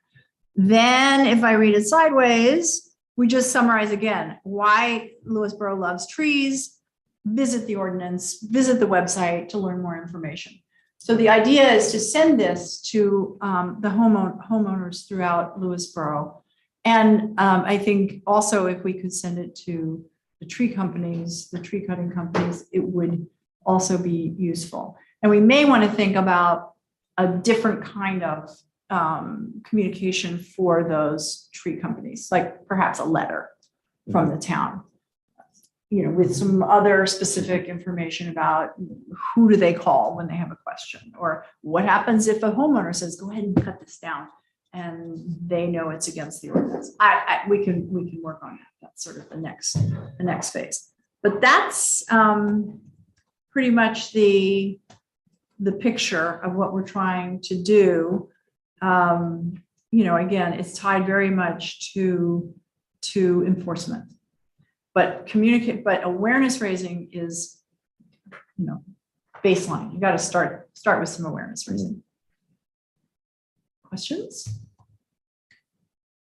[SPEAKER 3] Then if I read it sideways, we just summarize again why Lewisboro loves trees, visit the ordinance, visit the website to learn more information. So the idea is to send this to the homeowners throughout Lewisboro. And I think also if we could send it to the tree companies, the tree cutting companies, it would also be useful. And we may want to think about a different kind of communication for those tree companies, like perhaps a letter from the town, with some other specific information about who do they call when they have a question, or what happens if a homeowner says, go ahead and cut this down, and they know it's against the ordinance. We can work on that. That's sort of the next phase. But that's pretty much the picture of what we're trying to do. Again, it's tied very much to enforcement. But awareness raising is, baseline. You got to start with some awareness raising. Questions?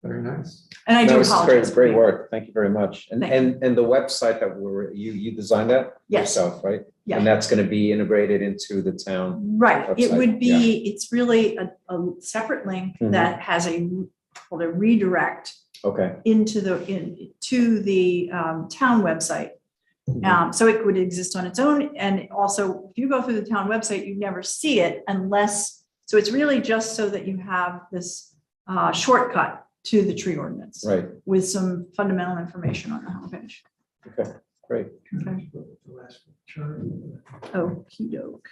[SPEAKER 6] Very nice.
[SPEAKER 3] And I do apologize.
[SPEAKER 5] Great work. Thank you very much. And
[SPEAKER 3] Thank
[SPEAKER 5] the website that you designed that
[SPEAKER 3] Yes.
[SPEAKER 5] yourself, right?
[SPEAKER 3] Yeah.
[SPEAKER 5] And that's going to be integrated into the town.
[SPEAKER 3] Right. It
[SPEAKER 5] website,
[SPEAKER 3] would be, it's really a separate link that has called a redirect
[SPEAKER 5] Okay.
[SPEAKER 3] into the town website. So it would exist on its own. And also, if you go through the town website, you never see it unless, so it's really just so that you have this shortcut to the tree ordinance.
[SPEAKER 5] Right.
[SPEAKER 3] With some fundamental information on the homepage.
[SPEAKER 5] Okay, great.
[SPEAKER 3] Okay. Okey doke.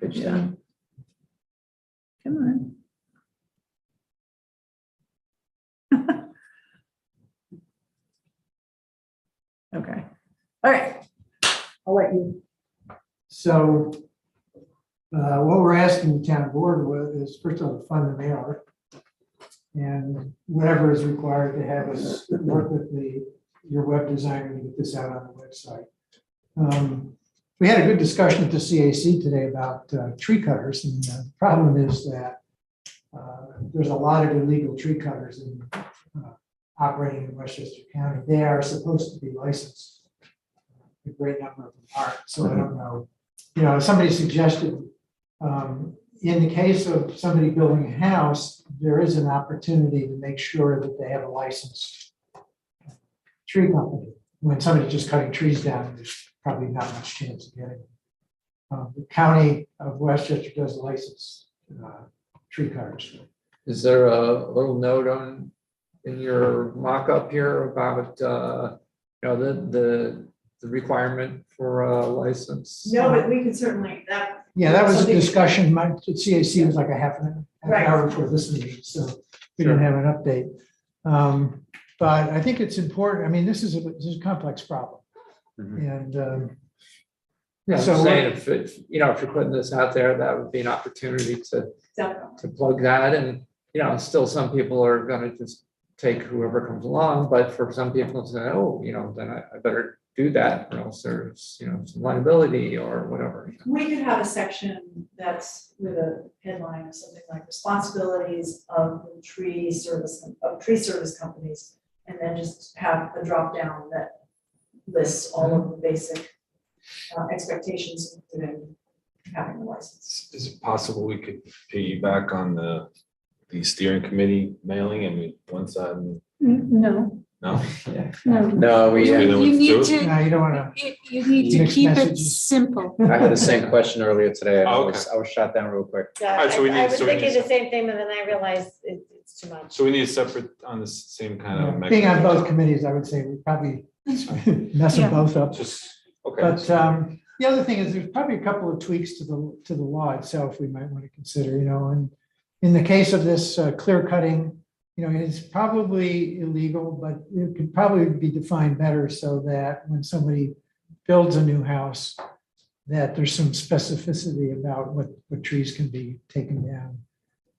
[SPEAKER 5] Page
[SPEAKER 3] Yeah.
[SPEAKER 5] 10.
[SPEAKER 3] Come on. Okay. All right. I'll let you.
[SPEAKER 11] So what we're asking the town board is first of all, to fund the mailer. And whatever is required to have us work with your web designer to get this out on the website. We had a good discussion at the CAC today about tree cutters, and the problem is that there's a lot of illegal tree cutters operating in Westchester County. They are supposed to be licensed. A great number of them aren't, so I don't know. Somebody suggested in the case of somebody building a house, there is an opportunity to make sure that they have a licensed tree company. When somebody's just cutting trees down, there's probably not much chance of getting it. The county of Westchester does license tree cutters.
[SPEAKER 6] Is there a little note in your mock-up here about the requirement for a license?
[SPEAKER 3] No, but we could certainly,
[SPEAKER 11] Yeah, that was a
[SPEAKER 3] something-
[SPEAKER 11] discussion. My CAC was like a half an hour before this meeting, so we didn't have an update. But I think it's important. I mean, this is a complex problem.
[SPEAKER 6] Mhm.
[SPEAKER 11] And
[SPEAKER 6] Yeah, I'm
[SPEAKER 11] So-
[SPEAKER 6] saying if if you're putting this out there, that would be an opportunity to plug that and, still some people are gonna just take whoever comes along, but for some people to say, oh, then I better do that or else there's, some liability or whatever.
[SPEAKER 3] We could have a section that's with a headline of something like responsibilities of the tree service companies. And then just have a drop down that lists all of the basic expectations, including having a license.
[SPEAKER 7] Is it possible we could piggyback on the steering committee mailing? I mean, one side,
[SPEAKER 8] No,
[SPEAKER 7] no?
[SPEAKER 8] no.
[SPEAKER 5] No, we,
[SPEAKER 7] You
[SPEAKER 8] You
[SPEAKER 7] know what to
[SPEAKER 8] need
[SPEAKER 7] do?
[SPEAKER 8] to,
[SPEAKER 11] you don't want to,
[SPEAKER 8] you need to
[SPEAKER 11] Mixed
[SPEAKER 8] keep it
[SPEAKER 11] messages.
[SPEAKER 8] simple.
[SPEAKER 5] I had the same question earlier today. and
[SPEAKER 7] Oh,
[SPEAKER 5] I was shot down real quick.
[SPEAKER 9] Yeah,
[SPEAKER 7] Alright, so we need-
[SPEAKER 9] I was
[SPEAKER 7] so we need
[SPEAKER 9] thinking the
[SPEAKER 7] some-
[SPEAKER 9] same thing, and then I realized it's too much.
[SPEAKER 7] So we need a separate on the same kind of.
[SPEAKER 11] being on
[SPEAKER 7] mechanism.
[SPEAKER 11] both committees, I would say we probably mess
[SPEAKER 8] Yeah.
[SPEAKER 11] them both up.
[SPEAKER 7] Just, okay.
[SPEAKER 11] But the other thing is there's probably a couple of tweaks to the law itself we might want to consider, and in the case of this clear cutting, it's probably illegal, but it could probably be defined better so that when somebody builds a new house, that there's some specificity about what trees can be taken down.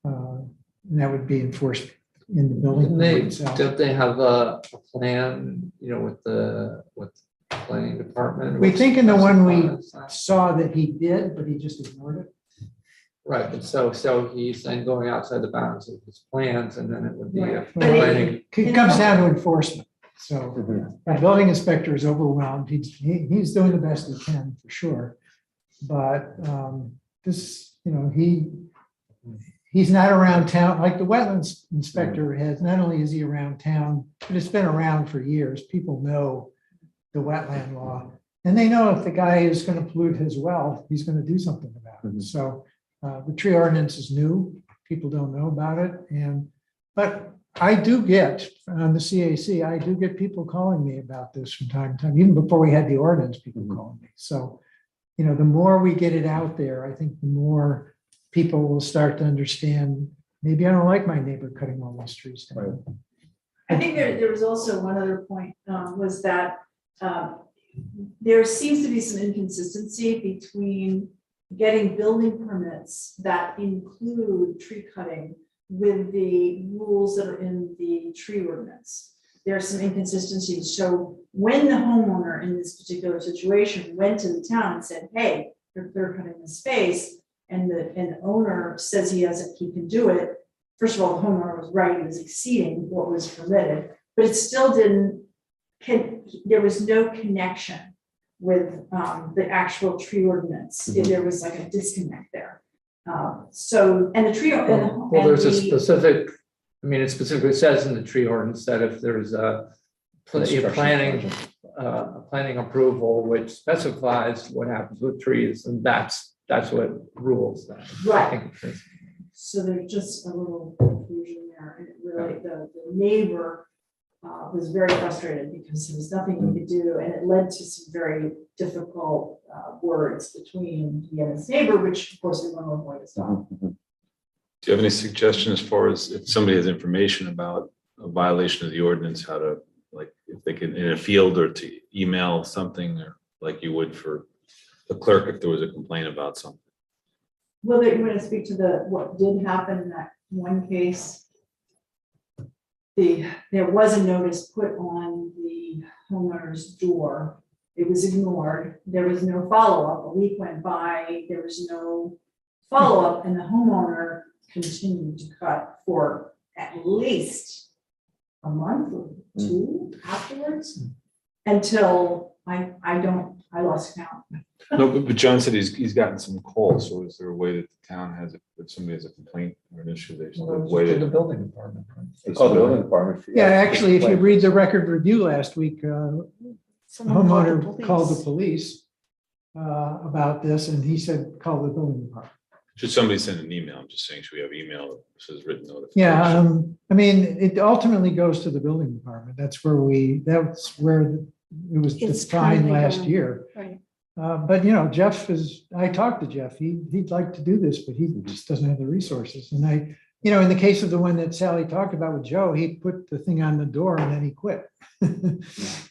[SPEAKER 11] And that would be enforced in the building code itself.
[SPEAKER 6] Don't they have a plan, with the planning department?
[SPEAKER 11] We think in the one we
[SPEAKER 6] Specifies?
[SPEAKER 11] saw that he did, but he just ignored it.
[SPEAKER 6] Right, but so he's then going outside the bounds of his plans and then it would be a
[SPEAKER 3] Right.
[SPEAKER 11] Well,
[SPEAKER 6] planning.
[SPEAKER 11] It comes down to enforcement. So
[SPEAKER 5] Mhm.
[SPEAKER 11] the building inspector is overwhelmed. He's doing the best he can for sure. But this, he's not around town, like the wetlands inspector has, not only is he around town, but it's been around for years. People know the wetland law. And they know if the guy is going to pollute his well, he's going to do something about it.
[SPEAKER 5] Mhm.
[SPEAKER 11] So the tree ordinance is new. People don't know about it. But I do get, on the CAC, I do get people calling me about this from time to time, even before we had the ordinance, people
[SPEAKER 5] Mhm.
[SPEAKER 11] calling me. So, the more we get it out there, I think the more people will start to understand, maybe I don't like my neighbor cutting all these trees down.
[SPEAKER 3] I think there was also one other point, was that there seems to be some inconsistency between getting building permits that include tree cutting with the rules that are in the tree ordinance. There are some inconsistencies. So when the homeowner in this particular situation went to the town and said, hey, you're clear cutting the space, and the owner says he can do it. First of all, the homeowner was right, he was exceeding what was permitted, but it still there was no connection with the actual tree ordinance.
[SPEAKER 5] Mhm.
[SPEAKER 3] There was like a disconnect there. So, and the tree.
[SPEAKER 6] Well, there's a specific, it specifically says in the tree ordinance that if there's a
[SPEAKER 5] Construction
[SPEAKER 6] planning,
[SPEAKER 5] project.
[SPEAKER 6] a planning approval which specifies what happens with trees, and that's what rules that.
[SPEAKER 3] Right.
[SPEAKER 6] I think it is.
[SPEAKER 3] So there's just a little confusion there, and it really, the neighbor was very frustrated because there was nothing he could do, and it led to some very difficult words between he and his neighbor, which of course we want to avoid as well.
[SPEAKER 5] Mhm.
[SPEAKER 7] Do you have any suggestion as far as if somebody has information about a violation of the ordinance, how to, like, if they can, in a field or to email something, or like you would for the clerk if there was a complaint about something?
[SPEAKER 3] Well, you want to speak to what did happen in that one case? There was a notice put on the homeowner's door. It was ignored. There was no follow-up. A week went by, there was no follow-up, and the homeowner continued to cut for at least a month or two afterwards, until I lost count.
[SPEAKER 7] No, but John said he's gotten some calls, so is there a way that the town has, if somebody has a complaint or an issue, there's a way
[SPEAKER 6] To the
[SPEAKER 7] to.
[SPEAKER 6] building department. Right?
[SPEAKER 5] They called the building department.
[SPEAKER 11] Yeah, actually, if you read the record review last week, the homeowner called the police about this, and he said, call the building department.
[SPEAKER 7] Should somebody send an email? I'm just saying, should we have email that says written notification?
[SPEAKER 11] Yeah, it ultimately goes to the building department. That's where it was
[SPEAKER 8] It's
[SPEAKER 11] defined
[SPEAKER 8] currently
[SPEAKER 11] last
[SPEAKER 8] going.
[SPEAKER 11] year.
[SPEAKER 8] Right.
[SPEAKER 11] But I talked to Jeff, he'd like to do this, but he just doesn't have the resources. And in the case of the one that Sally talked about with Joe, he put the thing on the door and then he quit.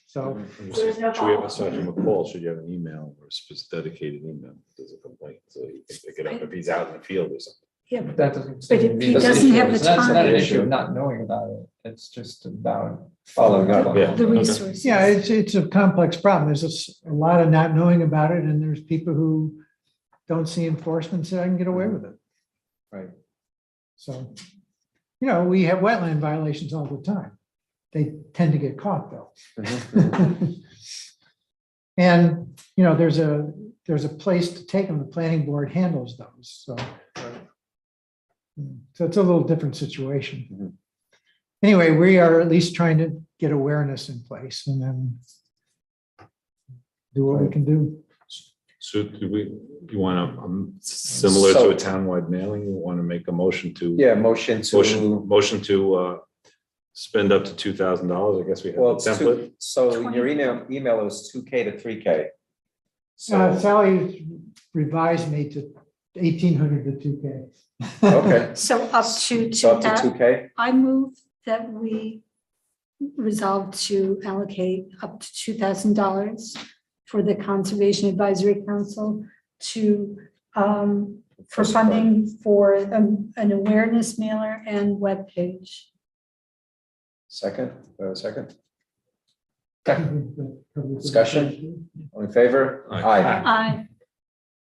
[SPEAKER 11] So,
[SPEAKER 3] There's no
[SPEAKER 7] Should we have,
[SPEAKER 3] follow-up.
[SPEAKER 7] aside from a call, should you have an email or a dedicated email? There's a complaint, so you can pick it up if he's out in the field or something.
[SPEAKER 8] Yeah,
[SPEAKER 6] But that doesn't.
[SPEAKER 8] But
[SPEAKER 6] seem
[SPEAKER 8] if
[SPEAKER 6] to be
[SPEAKER 8] he
[SPEAKER 6] the
[SPEAKER 8] doesn't
[SPEAKER 6] issue.
[SPEAKER 8] have the
[SPEAKER 6] It's not an
[SPEAKER 8] time-
[SPEAKER 6] issue of not knowing about it. It's just about
[SPEAKER 5] Following up,
[SPEAKER 7] yeah.
[SPEAKER 8] the
[SPEAKER 7] Okay.
[SPEAKER 8] resources.
[SPEAKER 11] yeah, it's a complex problem. There's a lot of not knowing about it, and there's people who don't see enforcement, so I can get away with it.
[SPEAKER 5] Right.
[SPEAKER 11] So, we have wetland violations all the time. They tend to get caught, though. And, there's a place to take them. The planning board handles those, so. So it's a little different situation.
[SPEAKER 5] Mhm.
[SPEAKER 11] Anyway, we are at least trying to get awareness in place and then do what we can do.
[SPEAKER 7] So you want to, similar to a townwide mailing, you want to make a motion to?
[SPEAKER 5] Yeah, motion to,
[SPEAKER 7] Motion to spend up to $2,000, I guess we have
[SPEAKER 5] well,
[SPEAKER 7] a
[SPEAKER 5] it's
[SPEAKER 7] template.
[SPEAKER 5] two, so your email was 2K to 3K. So,
[SPEAKER 11] Sally revised me to 1,800 to 2K.
[SPEAKER 5] okay,
[SPEAKER 8] So up to
[SPEAKER 5] so up to 2K,
[SPEAKER 8] I move that we resolve to allocate up to $2,000 for the Conservation Advisory Council to, for funding for an awareness mailer and webpage.
[SPEAKER 5] second.
[SPEAKER 11] Discussion?
[SPEAKER 5] Discussion? All in favor?
[SPEAKER 7] Aye.
[SPEAKER 8] I,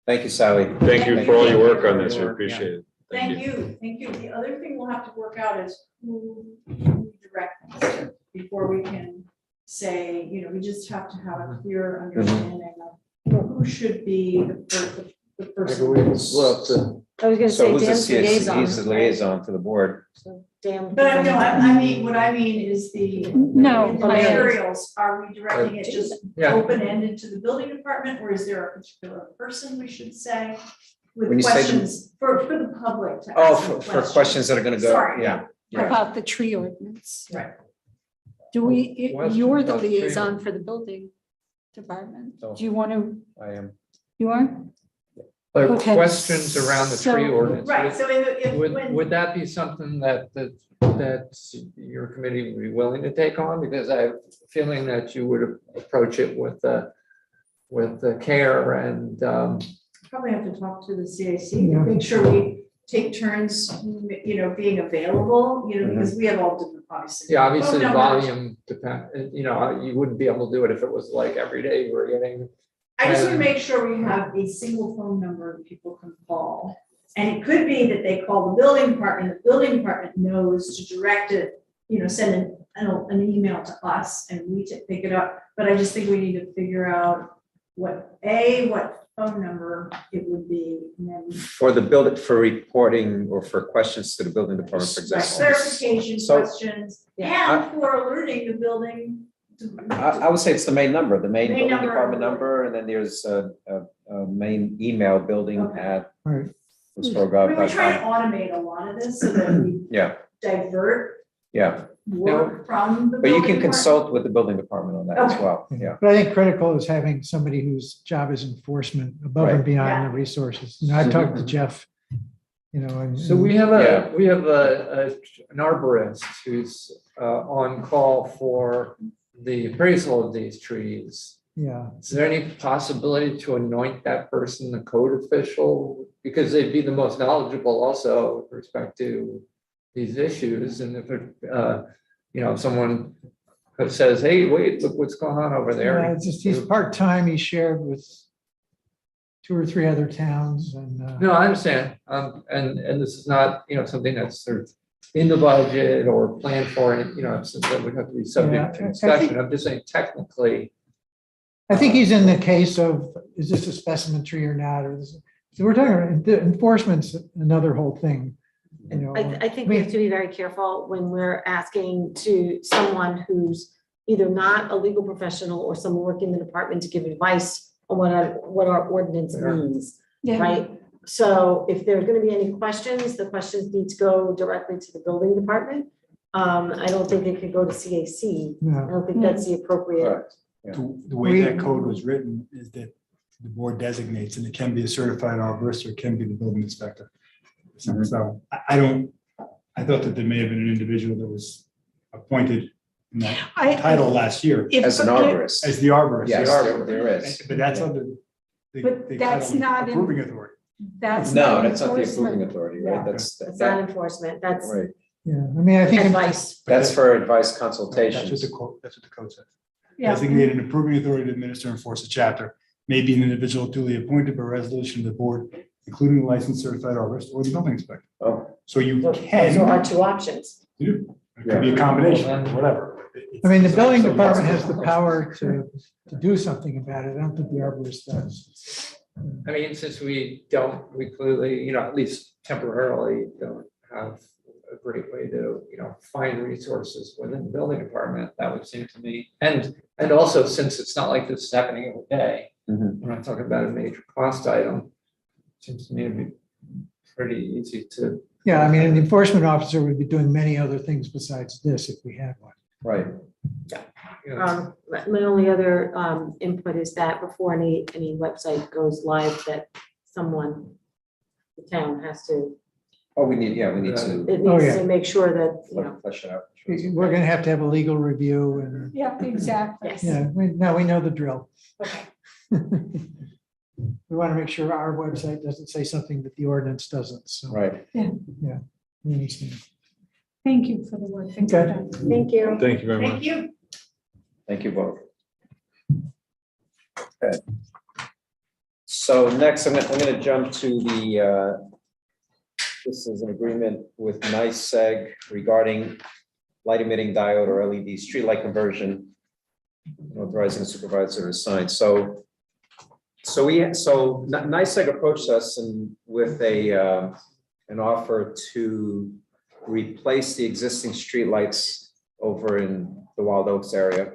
[SPEAKER 5] Thank you, Sally.
[SPEAKER 7] Thank you for all your work on this, we appreciate it.
[SPEAKER 3] Thank you. The other thing we'll have to work out is who we direct this to before we can say, we just have to have a clear understanding of who should be the person.
[SPEAKER 6] Maybe we'll have to.
[SPEAKER 9] I was gonna
[SPEAKER 5] So
[SPEAKER 9] say
[SPEAKER 5] who's the
[SPEAKER 9] Dan's
[SPEAKER 5] CAC?
[SPEAKER 9] liaison.
[SPEAKER 5] He's the liaison to the board.
[SPEAKER 9] So Dan.
[SPEAKER 3] But I mean, what I mean is the materials, are we directing it just
[SPEAKER 6] Yeah.
[SPEAKER 3] open-ended to the building department, or is there a particular person we should say?
[SPEAKER 5] When
[SPEAKER 3] With
[SPEAKER 5] you say the-
[SPEAKER 3] questions for the public to
[SPEAKER 5] Oh,
[SPEAKER 3] ask them
[SPEAKER 5] for questions that are gonna go,
[SPEAKER 3] Sorry,
[SPEAKER 5] yeah.
[SPEAKER 8] how about the tree ordinance?
[SPEAKER 3] Right.
[SPEAKER 8] Do we,
[SPEAKER 6] Question
[SPEAKER 8] you're the
[SPEAKER 6] about tree
[SPEAKER 8] liaison
[SPEAKER 6] ordinance.
[SPEAKER 8] for the building department.
[SPEAKER 5] Oh.
[SPEAKER 8] Do you want to,
[SPEAKER 5] I am.
[SPEAKER 8] you are?
[SPEAKER 6] Like
[SPEAKER 8] Okay,
[SPEAKER 6] questions around the tree
[SPEAKER 8] so-
[SPEAKER 6] ordinance.
[SPEAKER 3] Right, so if,
[SPEAKER 6] Would that be something that your committee would be willing to take on? Because I have a feeling that you would approach it with the care and,
[SPEAKER 3] probably have to talk to the CAC
[SPEAKER 11] Yeah.
[SPEAKER 3] to make sure we take turns, being available, because we have all different obviously.
[SPEAKER 6] yeah, obviously
[SPEAKER 3] phone
[SPEAKER 6] the
[SPEAKER 3] numbers.
[SPEAKER 6] volume depend, you wouldn't be able to do it if it was like every day you were getting.
[SPEAKER 3] I just want to make sure we have a single phone number that people can call. And it could be that they call the building department knows to direct it, send an email to us and we pick it up. But I just think we need to figure out what phone number it would be, and then
[SPEAKER 5] For the building, for reporting or for questions to the building department, for example.
[SPEAKER 3] clarification
[SPEAKER 5] So-
[SPEAKER 3] questions, and for alerting the building.
[SPEAKER 5] I would say it's the main number, the main
[SPEAKER 3] Main
[SPEAKER 5] building
[SPEAKER 3] number.
[SPEAKER 5] department number, and then there's a main email building
[SPEAKER 3] Okay.
[SPEAKER 5] at
[SPEAKER 11] Right.
[SPEAKER 3] We're trying to automate a lot of this so that we
[SPEAKER 5] Yeah,
[SPEAKER 3] divert
[SPEAKER 5] yeah,
[SPEAKER 3] work from the.
[SPEAKER 5] but you
[SPEAKER 3] building
[SPEAKER 5] can
[SPEAKER 3] department.
[SPEAKER 5] consult with the building department on that as
[SPEAKER 3] Okay.
[SPEAKER 5] well, yeah.
[SPEAKER 11] But I think critical is having somebody whose job is enforcement above and
[SPEAKER 5] Right.
[SPEAKER 11] beyond
[SPEAKER 3] Yeah.
[SPEAKER 11] the resources. I've talked to Jeff, and.
[SPEAKER 6] So we have an arborist who's on call for the appraisal of these trees.
[SPEAKER 11] Yeah,
[SPEAKER 6] Is there any possibility to anoint that person the code official? Because they'd be the most knowledgeable also with respect to these issues. And if someone says, hey, wait, look what's going on over
[SPEAKER 11] yeah,
[SPEAKER 6] there.
[SPEAKER 11] it's just, he's part-time, he's shared with 2 or 3 other towns and.
[SPEAKER 6] No, I understand. And this is not, something that's sort of in the budget or planned for, and, that would have to be subject to
[SPEAKER 11] Yeah, I
[SPEAKER 6] discussion.
[SPEAKER 11] think-
[SPEAKER 6] I'm just saying technically.
[SPEAKER 11] I think he's in the case of, is this a specimen tree or not, so we're talking about enforcement's another whole thing,
[SPEAKER 9] I think we have to be very careful when we're asking to someone who's either not a legal professional or someone working in the department to give advice on what our ordinance means,
[SPEAKER 8] Yeah.
[SPEAKER 9] right? So if there's gonna be any questions, the questions need to go directly to the building department. I don't think it could go to CAC. I
[SPEAKER 11] No.
[SPEAKER 9] don't think that's the appropriate.
[SPEAKER 5] Correct.
[SPEAKER 10] The way that code was written is that the board designates, and it can be a certified arborist or it can be the building inspector. So I thought that there may have been an individual that was appointed in that
[SPEAKER 8] I-
[SPEAKER 10] title last year
[SPEAKER 8] if-
[SPEAKER 5] As an arborist.
[SPEAKER 10] as the arborist.
[SPEAKER 5] Yes,
[SPEAKER 10] The
[SPEAKER 5] there is.
[SPEAKER 10] But that's under
[SPEAKER 8] But
[SPEAKER 10] the
[SPEAKER 8] that's
[SPEAKER 10] title
[SPEAKER 8] not in-
[SPEAKER 10] approving authority.
[SPEAKER 8] That's
[SPEAKER 5] No,
[SPEAKER 8] not
[SPEAKER 5] that's not the
[SPEAKER 8] enforcement.
[SPEAKER 5] approving authority, right?
[SPEAKER 8] Yeah.
[SPEAKER 5] That's,
[SPEAKER 9] It's
[SPEAKER 5] that,
[SPEAKER 9] not enforcement, that's
[SPEAKER 5] right.
[SPEAKER 11] Yeah, I mean, I think.
[SPEAKER 9] advice.
[SPEAKER 5] That's for advice
[SPEAKER 10] That's what
[SPEAKER 5] consultations.
[SPEAKER 10] the quote, that's what the code says.
[SPEAKER 8] Yeah.
[SPEAKER 10] Designate an approving authority to administer and enforce a chapter, may be an individual duly appointed by resolution of the board, including the licensed certified arborist or the building inspector.
[SPEAKER 5] Oh,
[SPEAKER 10] So you
[SPEAKER 9] Those
[SPEAKER 10] can,
[SPEAKER 9] are our two options.
[SPEAKER 10] do. It could be a combination, whatever.
[SPEAKER 11] I mean, the building department has the power to do something about it. I don't think the arborist does.
[SPEAKER 6] I mean, since we clearly, at least temporarily, don't have a great way to, find resources within the building department, that would seem to me. And also, since it's not like this is happening every day,
[SPEAKER 5] mhm.
[SPEAKER 6] we're not talking about a major cost item, seems to me to be pretty easy to.
[SPEAKER 11] Yeah, I mean, an enforcement officer would be doing many other things besides this if we had one.
[SPEAKER 5] Right.
[SPEAKER 9] My only other input is that before any website goes live, that someone, the town has to,
[SPEAKER 5] Oh, we need to
[SPEAKER 9] it
[SPEAKER 11] Oh,
[SPEAKER 9] needs
[SPEAKER 11] yeah.
[SPEAKER 9] to make sure that,
[SPEAKER 5] flesh it out.
[SPEAKER 11] We're gonna have to have a legal review and,
[SPEAKER 8] Yeah, exactly.
[SPEAKER 9] yes.
[SPEAKER 11] yeah, we know the drill.
[SPEAKER 9] Okay.
[SPEAKER 11] We want to make sure our website doesn't say something that the ordinance doesn't, so.
[SPEAKER 5] Right.
[SPEAKER 11] we understand.
[SPEAKER 8] Thank you for the work. that you've
[SPEAKER 11] Okay.
[SPEAKER 8] done.
[SPEAKER 9] Thank you.
[SPEAKER 7] Thank you very much.
[SPEAKER 8] Thank you.
[SPEAKER 5] Thank you both. Okay. So next, I'm gonna jump to the, this is an agreement with NICEAG regarding light emitting diode or LED streetlight conversion, authorizing the supervisor to sign. So NICEAG approached us and with an offer to replace the existing streetlights over in the Wild Oaks area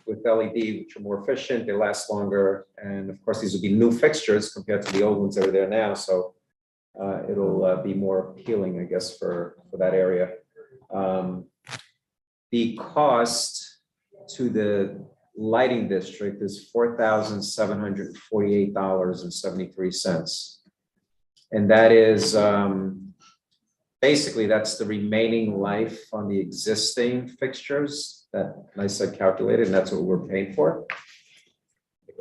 [SPEAKER 5] with LED, which are more efficient, they last longer, and of course, these would be new fixtures compared to the old ones that are there now, so it'll be more appealing, I guess, for that area. The cost to the lighting district is $4,748.73. And that is, basically, that's the remaining life on the existing fixtures that NICEAG calculated, and that's what we're paying for.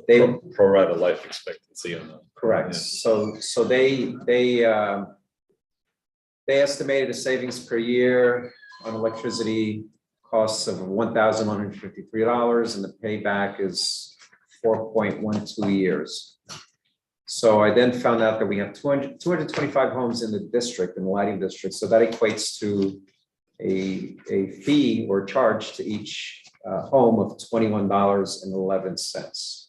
[SPEAKER 5] They,
[SPEAKER 7] Pro rata life expectancy on that.
[SPEAKER 5] correct, so they estimated a savings per year on electricity costs of $1,153, and the payback is 4.12 years. So I then found out that we have 225 homes in the district, in the lighting district, so that equates to a fee or charge to each home of $21.11.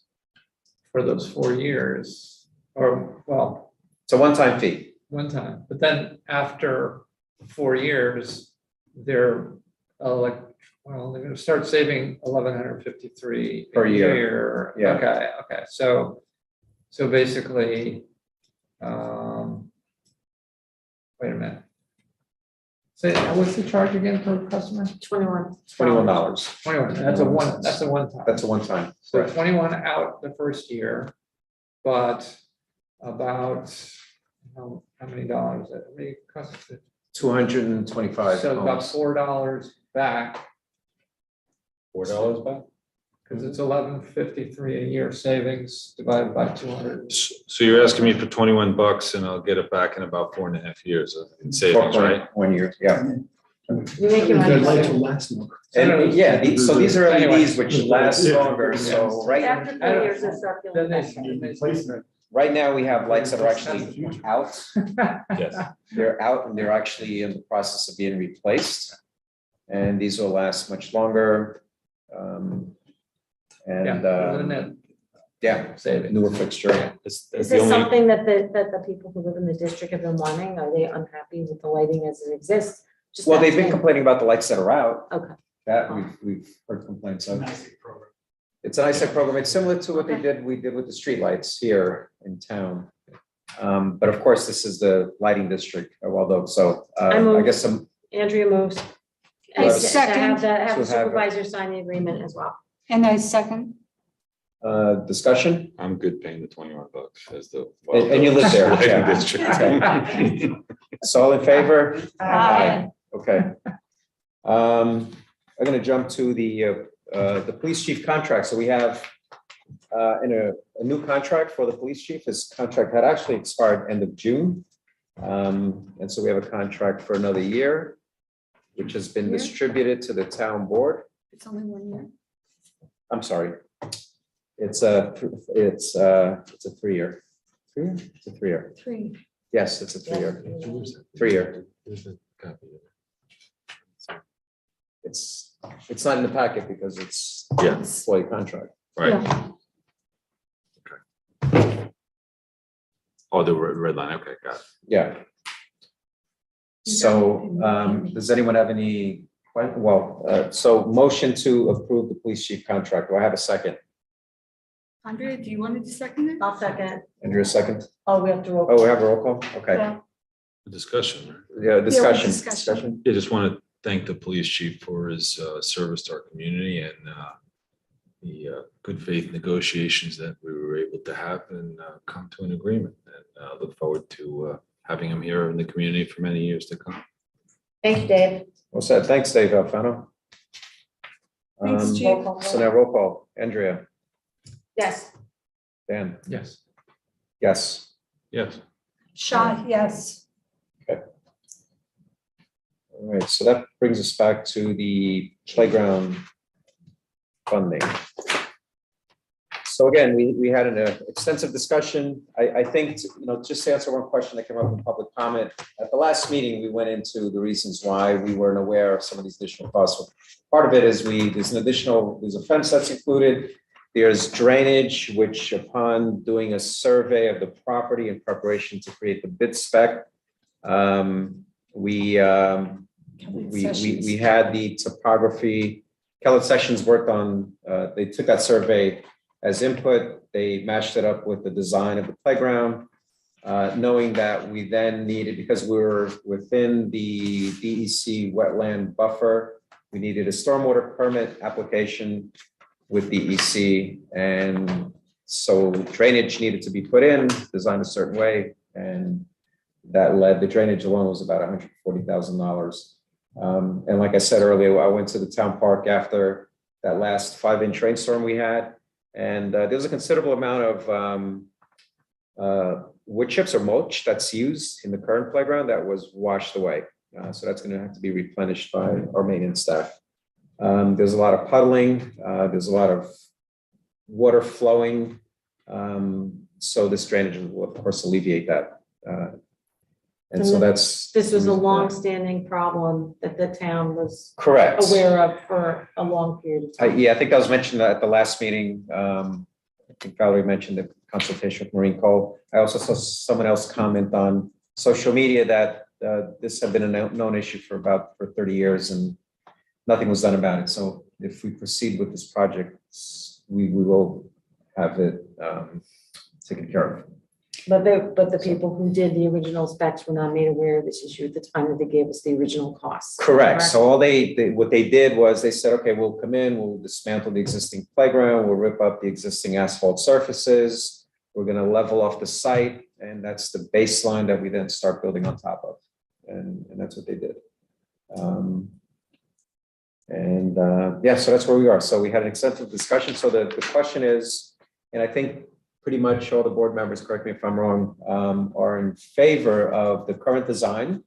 [SPEAKER 6] For those 4 years, or, well,
[SPEAKER 5] It's a one-time fee.
[SPEAKER 6] one time, but then after 4 years, they're they're gonna start saving $1,153
[SPEAKER 5] Per
[SPEAKER 6] a
[SPEAKER 5] year.
[SPEAKER 6] year.
[SPEAKER 5] Yeah.
[SPEAKER 6] Okay, so basically, wait a minute. Say, what's the charge again per customer?
[SPEAKER 9] 21.
[SPEAKER 5] $21.
[SPEAKER 6] 21, that's a one time.
[SPEAKER 5] That's a one-time.
[SPEAKER 6] So
[SPEAKER 5] Correct.
[SPEAKER 6] 21 out the first year, but about, how many dollars? How many customers?
[SPEAKER 5] 225
[SPEAKER 6] So about
[SPEAKER 5] homes.
[SPEAKER 6] $4 back,
[SPEAKER 7] $4 back?
[SPEAKER 6] because it's $11.53 a year savings divided by 200.
[SPEAKER 7] So you're asking me for $21 and I'll get it back in about 4.5 years in savings, right?
[SPEAKER 5] 1 year, yeah.
[SPEAKER 9] You make your money.
[SPEAKER 10] The lights will last longer.
[SPEAKER 5] And yeah, so these are LEDs which last
[SPEAKER 10] Yeah.
[SPEAKER 5] longer, so
[SPEAKER 9] After 4 years, they start feeling
[SPEAKER 6] Then
[SPEAKER 9] better.
[SPEAKER 5] right now we have lights that are actually out.
[SPEAKER 7] Yes.
[SPEAKER 5] They're out and they're actually in the process of being replaced. And these will last much longer. Yeah,
[SPEAKER 6] Savings.
[SPEAKER 5] newer fixture.
[SPEAKER 9] Is this something that the people who live in the district have been wanting? Are they unhappy with the lighting as it exists? Just
[SPEAKER 5] Well, they've been
[SPEAKER 9] asking.
[SPEAKER 5] complaining about the lights that are out.
[SPEAKER 9] Okay.
[SPEAKER 5] That we've heard complaints of. It's an ISAC program. It's similar to what we did with the streetlights here in town. But of course, this is the lighting district of Wild Oaks, so I
[SPEAKER 9] move.
[SPEAKER 5] guess some,
[SPEAKER 9] Andrea moves.
[SPEAKER 8] I
[SPEAKER 9] And
[SPEAKER 8] second.
[SPEAKER 9] to have the
[SPEAKER 5] To have-
[SPEAKER 9] supervisor sign the agreement as well.
[SPEAKER 8] And I second.
[SPEAKER 5] discussion.
[SPEAKER 7] I'm good paying the $21 as the.
[SPEAKER 5] And you live there,
[SPEAKER 7] Lighting
[SPEAKER 5] yeah.
[SPEAKER 7] district.
[SPEAKER 5] So all in favor?
[SPEAKER 8] Aye.
[SPEAKER 5] Okay. I'm going to jump to the police chief contract. So we have a new contract for the police chief. His contract had actually expired end of June. And so we have a contract for another year, which has been distributed to the town board.
[SPEAKER 8] It's only 1 year.
[SPEAKER 5] I'm sorry. It's a 3-year. It's a 3-year. It's a 3-year. 3. Yes, it's a 3-year. 3-year. It's not in the packet because it's employee contract.
[SPEAKER 7] Right.
[SPEAKER 8] Yeah.
[SPEAKER 7] Oh, the red line. Okay, got it.
[SPEAKER 5] Yeah. So, does anyone have any, so motion to approve the police chief contract. Do I have a second?
[SPEAKER 8] Andrea, do you want to second it?
[SPEAKER 9] I'll second.
[SPEAKER 5] Andrew, a second?
[SPEAKER 9] Oh, we have to roll.
[SPEAKER 5] Oh, we have a roll call? Okay.
[SPEAKER 8] Yeah.
[SPEAKER 7] Discussion.
[SPEAKER 5] Yeah, discussion.
[SPEAKER 8] discussion.
[SPEAKER 7] I just want to thank the police chief for his service to our community and the good faith negotiations that we were able to have and come to an agreement. And look forward to having him here in the community for many years to come.
[SPEAKER 9] Thank you, Dave.
[SPEAKER 5] Well said. Thanks, Dave Alfano.
[SPEAKER 8] Thanks, Chief.
[SPEAKER 9] Roll call.
[SPEAKER 5] So now roll call. Andrea,
[SPEAKER 9] Yes.
[SPEAKER 5] Dan,
[SPEAKER 6] Yes.
[SPEAKER 5] yes.
[SPEAKER 7] Yes.
[SPEAKER 8] Shaw, yes.
[SPEAKER 5] All right, so that brings us back to the playground funding. So again, we had an extensive discussion. I think, just to answer one question that came up in public comment, at the last meeting, we went into the reasons why we weren't aware of some of these additional costs. Part of it is there's a fence that's included. There's drainage, which upon doing a survey of the property in preparation to create the bid spec, we had the topography. Kellett Sessions worked on, they took that survey as input. They matched it up with the design of the playground, knowing that we then needed, because we were within the DEC wetland buffer, we needed a stormwater permit application with DEC. And so drainage needed to be put in, designed a certain way. And that led, the drainage alone was about $140,000. And like I said earlier, I went to the town park after that last 5-inch rainstorm we had. And there's a considerable amount of wood chips or mulch that's used in the current playground that was washed away. So that's going to have to be replenished by our maintenance staff. There's a lot of puddling. There's a lot of water flowing. So this drainage will, of course, alleviate that. And so that's.
[SPEAKER 9] This was a long-standing problem that the town was
[SPEAKER 5] correct
[SPEAKER 9] aware of for a long period of time.
[SPEAKER 5] Yeah, I think that was mentioned at the last meeting. I think Valerie mentioned the consultation with Marine Corps. I also saw someone else comment on social media that this had been a known issue for 30 years and nothing was done about it. So if we proceed with this project, we will have it taken care of.
[SPEAKER 9] But the people who did the original specs were not made aware of this issue at the time that they gave us the original costs.
[SPEAKER 5] Correct. So all what they did was they said, okay, we'll come in, we'll dismantle the existing playground, we'll rip up the existing asphalt surfaces, we're going to level off the site, and that's the baseline that we then start building on top of. And that's what they did. Yeah, so that's where we are. So we had an extensive discussion. So the question is, and I think pretty much all the board members, correct me if I'm wrong, are in favor of the current design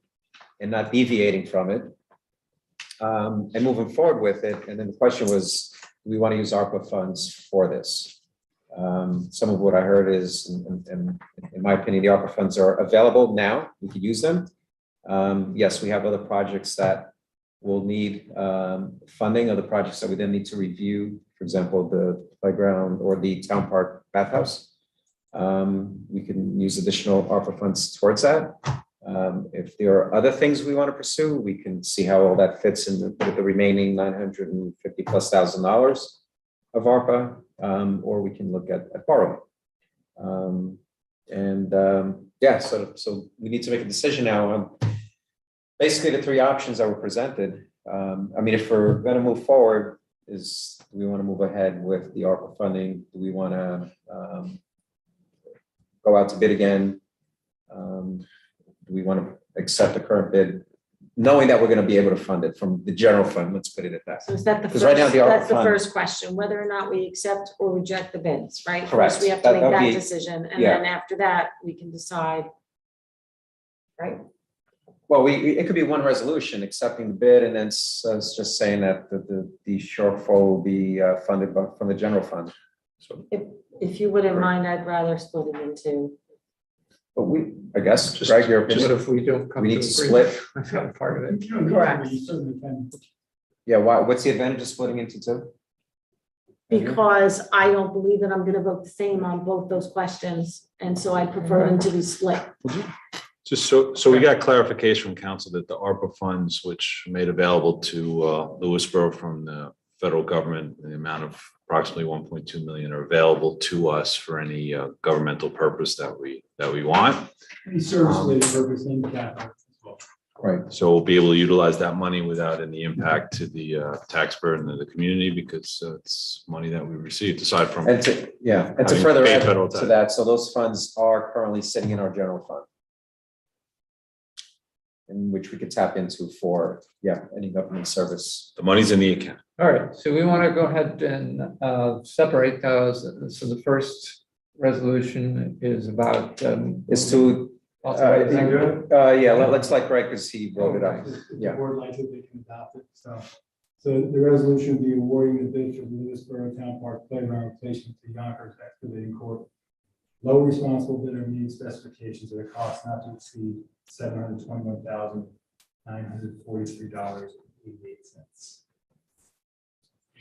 [SPEAKER 5] and not deviating from it and moving forward with it. And then the question was, do we want to use ARPA funds for this? Some of what I heard is, in my opinion, the ARPA funds are available now. We could use them. Yes, we have other projects that will need funding, other projects that we then need to review. For example, the playground or the town park bathhouse. We can use additional ARPA funds towards that. If there are other things we want to pursue, we can see how all that fits in with the remaining $950,000+ of ARPA, or we can look at borrowing. Yeah, so we need to make a decision now on basically the 3 options that were presented. I mean, if we're going to move forward, do we want to move ahead with the ARPA funding? Do we want to go out to bid again? Do we want to accept the current bid knowing that we're gonna be able to fund it from the general fund, let's put it at that.
[SPEAKER 9] So is that the
[SPEAKER 5] 'Cause right now
[SPEAKER 9] first,
[SPEAKER 5] the ARPA
[SPEAKER 9] that's the
[SPEAKER 5] fund-
[SPEAKER 9] first question, whether or not we accept or reject the bids, right?
[SPEAKER 5] Correct.
[SPEAKER 9] First, we have to
[SPEAKER 5] That-
[SPEAKER 9] make
[SPEAKER 5] that'd
[SPEAKER 9] that
[SPEAKER 5] be-
[SPEAKER 9] decision, and
[SPEAKER 5] yeah.
[SPEAKER 9] then after that, we can decide. Right?
[SPEAKER 5] Well, it could be one resolution accepting the bid and then it's just saying that the shortfall will be funded from the general fund. So,
[SPEAKER 9] If you wouldn't mind, I'd rather split it into.
[SPEAKER 5] but I guess,
[SPEAKER 7] Just-
[SPEAKER 5] Greg, you're,
[SPEAKER 6] What if we don't come
[SPEAKER 5] we
[SPEAKER 6] to
[SPEAKER 5] need to
[SPEAKER 6] agreement?
[SPEAKER 5] split.
[SPEAKER 6] That's not part of it.
[SPEAKER 9] Correct.
[SPEAKER 10] You certainly can.
[SPEAKER 5] yeah, what's the advantage of splitting into two?
[SPEAKER 9] Because I don't believe that I'm gonna vote the same on both those questions, and so I prefer them to be split.
[SPEAKER 7] Just so we got clarification from council that the ARPA funds, which made available to Lewisboro from the federal government, the amount of approximately 1.2 million are available to us for any governmental purpose that we want.
[SPEAKER 10] Any service-related purpose in capital as well.
[SPEAKER 5] Right.
[SPEAKER 7] So we'll be able to utilize that money without any impact to the tax burden of the community because it's money that we received aside from.
[SPEAKER 5] And to
[SPEAKER 7] Having
[SPEAKER 5] further
[SPEAKER 7] paid
[SPEAKER 5] add
[SPEAKER 7] federal
[SPEAKER 5] to
[SPEAKER 7] tax.
[SPEAKER 5] that, so those funds are currently sitting in our general fund. In which we could tap into for, any government service.
[SPEAKER 7] The money's in the account.
[SPEAKER 6] All right, so we want to go ahead and separate those. So the first resolution is about.
[SPEAKER 5] Is to,
[SPEAKER 6] authorizing-
[SPEAKER 5] let's like Greg, because he wrote it up.
[SPEAKER 10] If the
[SPEAKER 5] Yeah.
[SPEAKER 10] board likes it, they can adopt it, so. So the resolution would be awarding the bid for the Lewisboro Town Park Playground replacement to Yonkers Excavating Corp. Low responsible bidder meets specifications at a cost not to exceed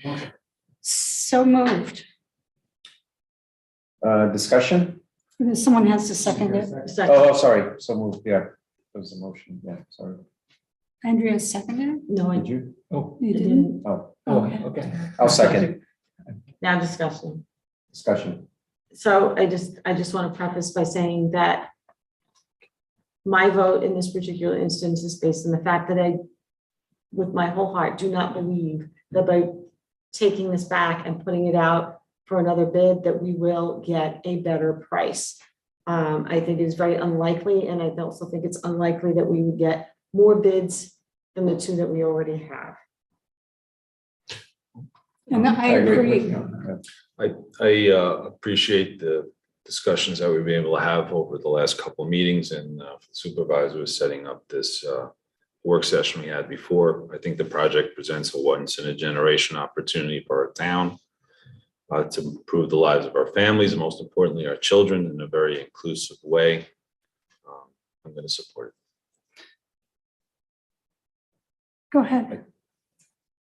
[SPEAKER 10] $721,943.88.
[SPEAKER 8] So moved.
[SPEAKER 5] Discussion?
[SPEAKER 8] Someone has to second it.
[SPEAKER 9] Second,
[SPEAKER 5] Oh, sorry, so moved, There was a motion, sorry.
[SPEAKER 8] Andrea seconded it?
[SPEAKER 9] no, I
[SPEAKER 5] Did you?
[SPEAKER 6] Oh,
[SPEAKER 8] You didn't?
[SPEAKER 5] Oh,
[SPEAKER 6] okay.
[SPEAKER 5] I'll second.
[SPEAKER 9] now discussion.
[SPEAKER 5] Discussion.
[SPEAKER 9] So I just want to preface by saying that my vote in this particular instance is based on the fact that I, with my whole heart, do not believe that by taking this back and putting it out for another bid, that we will get a better price. I think it's very unlikely, and I also think it's unlikely that we would get more bids than the two that we already have.
[SPEAKER 8] And I agree.
[SPEAKER 7] I appreciate the discussions that we've been able to have over the last couple of meetings and the supervisor was setting up this work session we had before. I think the project presents a once in a generation opportunity for our town to improve the lives of our families and most importantly, our children in a very inclusive way. I'm going to support it.
[SPEAKER 8] Go ahead.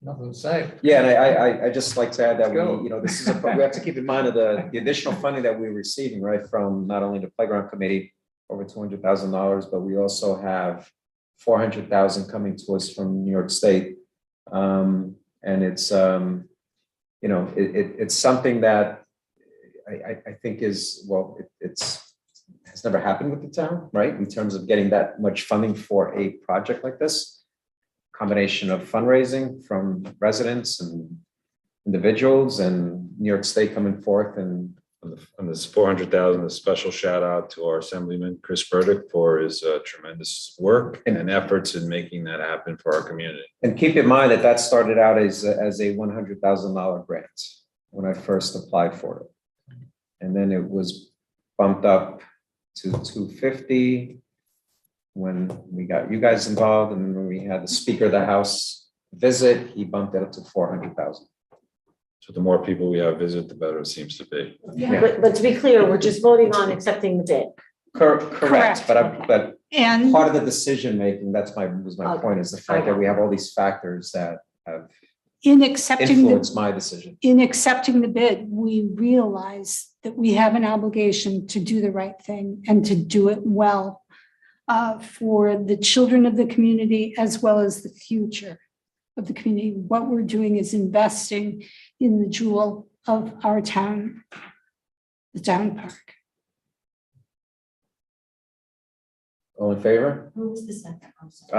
[SPEAKER 6] Nothing to say.
[SPEAKER 5] Yeah, and I just like to add that
[SPEAKER 6] Go.
[SPEAKER 5] we have to keep in mind of the additional funding that we're receiving, right, from not only the playground committee, over $200,000, but we also have 400,000 coming to us from New York State. And it's, it's something that I think is, has never happened with the town, right? In terms of getting that much funding for a project like this. Combination of fundraising from residents and individuals and New York State coming forth and
[SPEAKER 7] On this 400,000, a special shout out to our Assemblyman, Chris Burdick, for his tremendous work and efforts in making that happen for our community.
[SPEAKER 5] And keep in mind that that started out as a $100,000 grant when I first applied for it. And then it was bumped up to 250 when we got you guys involved, and then when we had the Speaker of the House visit, he bumped it up to 400,000.
[SPEAKER 7] So the more people we have visit, the better it seems to be.
[SPEAKER 5] Yeah.
[SPEAKER 9] But to be clear, we're just voting on accepting the bid.
[SPEAKER 5] Correct, but
[SPEAKER 8] And
[SPEAKER 5] part of the decision making, was my point, is the fact that we have all these factors that have
[SPEAKER 8] in accepting
[SPEAKER 5] influenced my decision.
[SPEAKER 8] the bid, we realize that we have an obligation to do the right thing and to do it well for the children of the community as well as the future of the community. What we're doing is investing in the jewel of our town, the town park.
[SPEAKER 5] All in favor?
[SPEAKER 9] Who was the second? I'm sorry.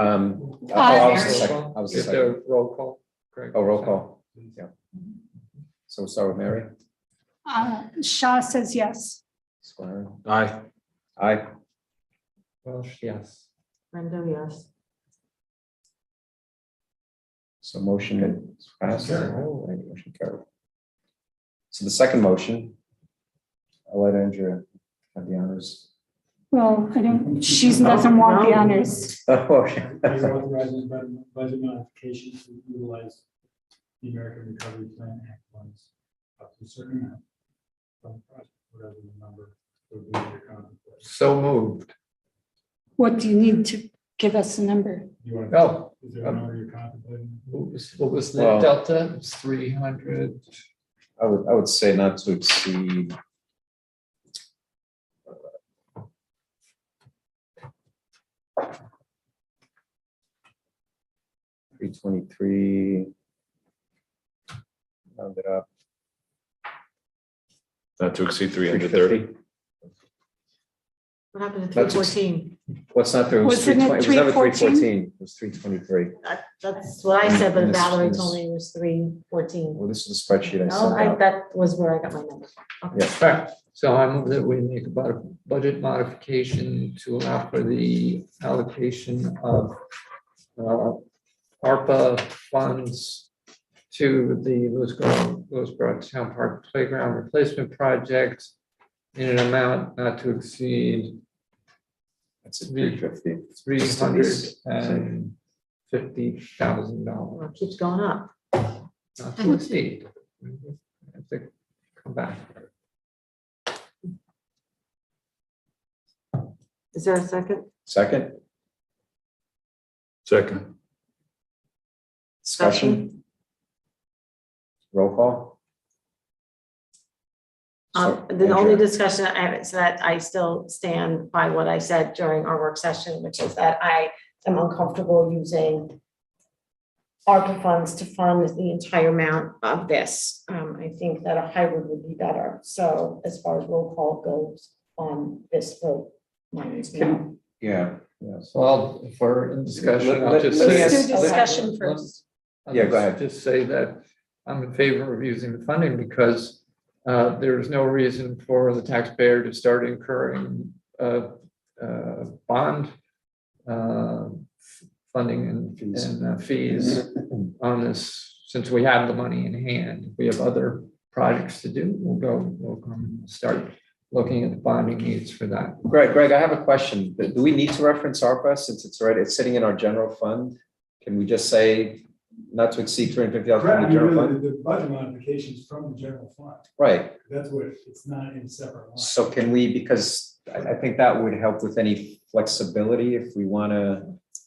[SPEAKER 5] I was the second. I was the
[SPEAKER 6] Get
[SPEAKER 5] second.
[SPEAKER 6] the roll call. Greg.
[SPEAKER 5] Oh, roll call. Yeah. So we'll start with Mary.
[SPEAKER 8] Shaw says yes.
[SPEAKER 5] Squire.
[SPEAKER 7] Aye.
[SPEAKER 5] Aye.
[SPEAKER 6] Welsh, yes.
[SPEAKER 9] Brenda, yes.
[SPEAKER 5] So motion is passed. Oh, right, motion carried. So the second motion, I'll let Andrea have the honors.
[SPEAKER 8] Well, I don't, she doesn't want the
[SPEAKER 9] No.
[SPEAKER 8] honors.
[SPEAKER 5] Oh, okay.
[SPEAKER 10] Authorizing budget modification to utilize the American Recovery Plan Act funds up to a certain amount from the project, whatever the number would be you're contemplating.
[SPEAKER 6] So moved.
[SPEAKER 8] What do you need to give us a number?
[SPEAKER 10] You want
[SPEAKER 6] Oh,
[SPEAKER 10] Is there a number you're contemplating?
[SPEAKER 6] what was the
[SPEAKER 5] Well-
[SPEAKER 6] delta? It's 300.
[SPEAKER 5] I would say not to exceed. $323. Round it up.
[SPEAKER 7] Not to exceed 330.
[SPEAKER 5] $350.
[SPEAKER 9] What happened to
[SPEAKER 5] That's ex-
[SPEAKER 9] 314?
[SPEAKER 5] What's not there? It was
[SPEAKER 8] Wasn't it
[SPEAKER 5] 320. It was never
[SPEAKER 8] 314?
[SPEAKER 5] 314. It was 323.
[SPEAKER 9] That's what I said,
[SPEAKER 5] In
[SPEAKER 9] but
[SPEAKER 5] this-
[SPEAKER 9] Valerie
[SPEAKER 5] in this-
[SPEAKER 9] told me it was 314.
[SPEAKER 5] Well, this is the spreadsheet I
[SPEAKER 9] No,
[SPEAKER 5] sent out.
[SPEAKER 9] that was where I got my number. Okay.
[SPEAKER 5] Yeah.
[SPEAKER 6] Right, so I move that we make a budget modification to allow for the allocation of ARPA funds to the Lewisboro Town Park Playground Replacement Project in an amount not to exceed
[SPEAKER 5] That's at 350.
[SPEAKER 6] $350,000.
[SPEAKER 9] Well, it keeps going up.
[SPEAKER 6] Not to exceed. I have to come back.
[SPEAKER 9] Is there a second?
[SPEAKER 5] Second,
[SPEAKER 7] Second.
[SPEAKER 5] discussion? Roll call?
[SPEAKER 9] The only
[SPEAKER 5] Andrea?
[SPEAKER 9] discussion I have is that I still stand by what I said during our work session, which is that I am uncomfortable using ARPA funds to fund the entire amount of this. I think that a hybrid would be better. So as far as roll call goes on this vote, mine is no.
[SPEAKER 5] Yeah, yes.
[SPEAKER 6] Well, if we're in discussion, I'll
[SPEAKER 5] Let-
[SPEAKER 6] just
[SPEAKER 5] let-
[SPEAKER 6] say.
[SPEAKER 9] Let's do
[SPEAKER 5] Okay.
[SPEAKER 9] discussion first.
[SPEAKER 6] I'll
[SPEAKER 5] Yeah, go ahead.
[SPEAKER 6] Just say that I'm in favor of using the funding because there is no reason for the taxpayer to start incurring bond funding and fees on this, since we have the money in hand. If we have other projects to do, we'll come start looking at the bonding needs for that.
[SPEAKER 5] Greg, I have a question. Do we need to reference ARPA since it's sitting in our general fund? Can we just say not to exceed 350,000 from the general fund?
[SPEAKER 10] The budget modifications from the general fund.
[SPEAKER 5] Right.
[SPEAKER 10] That's what, it's not in separate line.
[SPEAKER 5] So can we, because I think that would help with any flexibility if we want to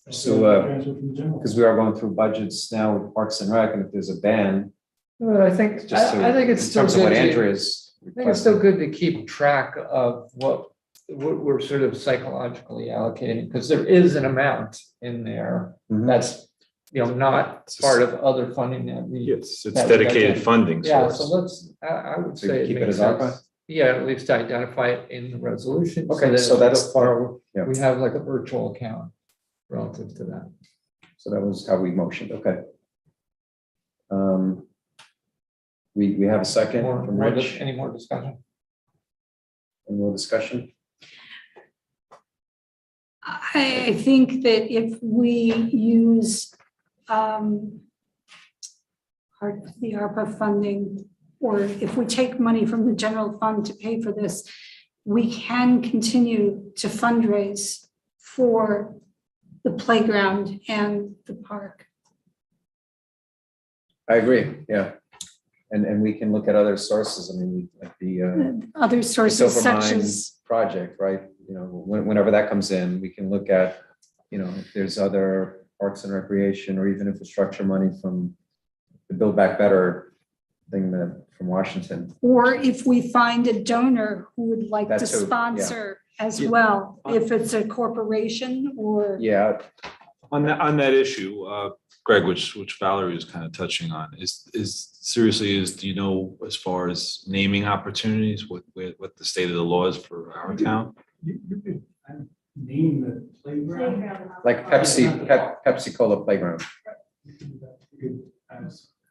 [SPEAKER 5] pursue
[SPEAKER 10] Transfer from the general.
[SPEAKER 5] because we are going through budgets now with Parks and Rec, and if there's a ban,
[SPEAKER 6] Well, I think,
[SPEAKER 5] just to,
[SPEAKER 6] I think it's
[SPEAKER 5] in
[SPEAKER 6] still
[SPEAKER 5] terms of what
[SPEAKER 6] good.
[SPEAKER 5] Andrea's
[SPEAKER 6] I think it's still
[SPEAKER 5] requesting.
[SPEAKER 6] good to keep track of what we're sort of psychologically allocating, because there is an amount in there
[SPEAKER 5] Mhm.
[SPEAKER 6] that's, not part of other funding that we.
[SPEAKER 7] Yes, it's
[SPEAKER 6] that we
[SPEAKER 7] dedicated
[SPEAKER 6] identify.
[SPEAKER 7] funding
[SPEAKER 6] Yeah,
[SPEAKER 7] source.
[SPEAKER 6] so I would
[SPEAKER 5] So
[SPEAKER 6] say it
[SPEAKER 5] keep it
[SPEAKER 6] makes
[SPEAKER 5] as ARPA?
[SPEAKER 6] sense. Yeah, at least identify it in the resolution.
[SPEAKER 5] Okay,
[SPEAKER 6] that
[SPEAKER 5] so
[SPEAKER 6] as we
[SPEAKER 5] that's
[SPEAKER 6] go forward,
[SPEAKER 5] yeah.
[SPEAKER 6] We have like a virtual account relative to that.
[SPEAKER 5] So that was how we motioned, okay. We have a second from Rich.
[SPEAKER 6] Any more discussion?
[SPEAKER 5] Any more discussion?
[SPEAKER 8] I think that if we use part of the ARPA funding, or if we take money from the general fund to pay for this, we can continue to fundraise for the playground and the park.
[SPEAKER 5] I agree, yeah. And we can look at other sources, I mean, like the
[SPEAKER 8] Other sources
[SPEAKER 5] Silver
[SPEAKER 8] such
[SPEAKER 5] Mine
[SPEAKER 8] as,
[SPEAKER 5] project, right? Whenever that comes in, we can look at, if there's other parks and recreation or even infrastructure money from the Build Back Better thing from Washington.
[SPEAKER 8] or if we find a donor who would like
[SPEAKER 5] That
[SPEAKER 8] to
[SPEAKER 5] too, yeah.
[SPEAKER 8] sponsor as
[SPEAKER 7] Yeah.
[SPEAKER 8] well, if it's a corporation or.
[SPEAKER 5] Yeah,
[SPEAKER 7] On that issue, Greg, which Valerie was kind of touching on, is do you know, as far as naming opportunities, what the state of the law is for our town?
[SPEAKER 10] You could name the playground.
[SPEAKER 5] like Pepsi Cola Playground.
[SPEAKER 10] You could,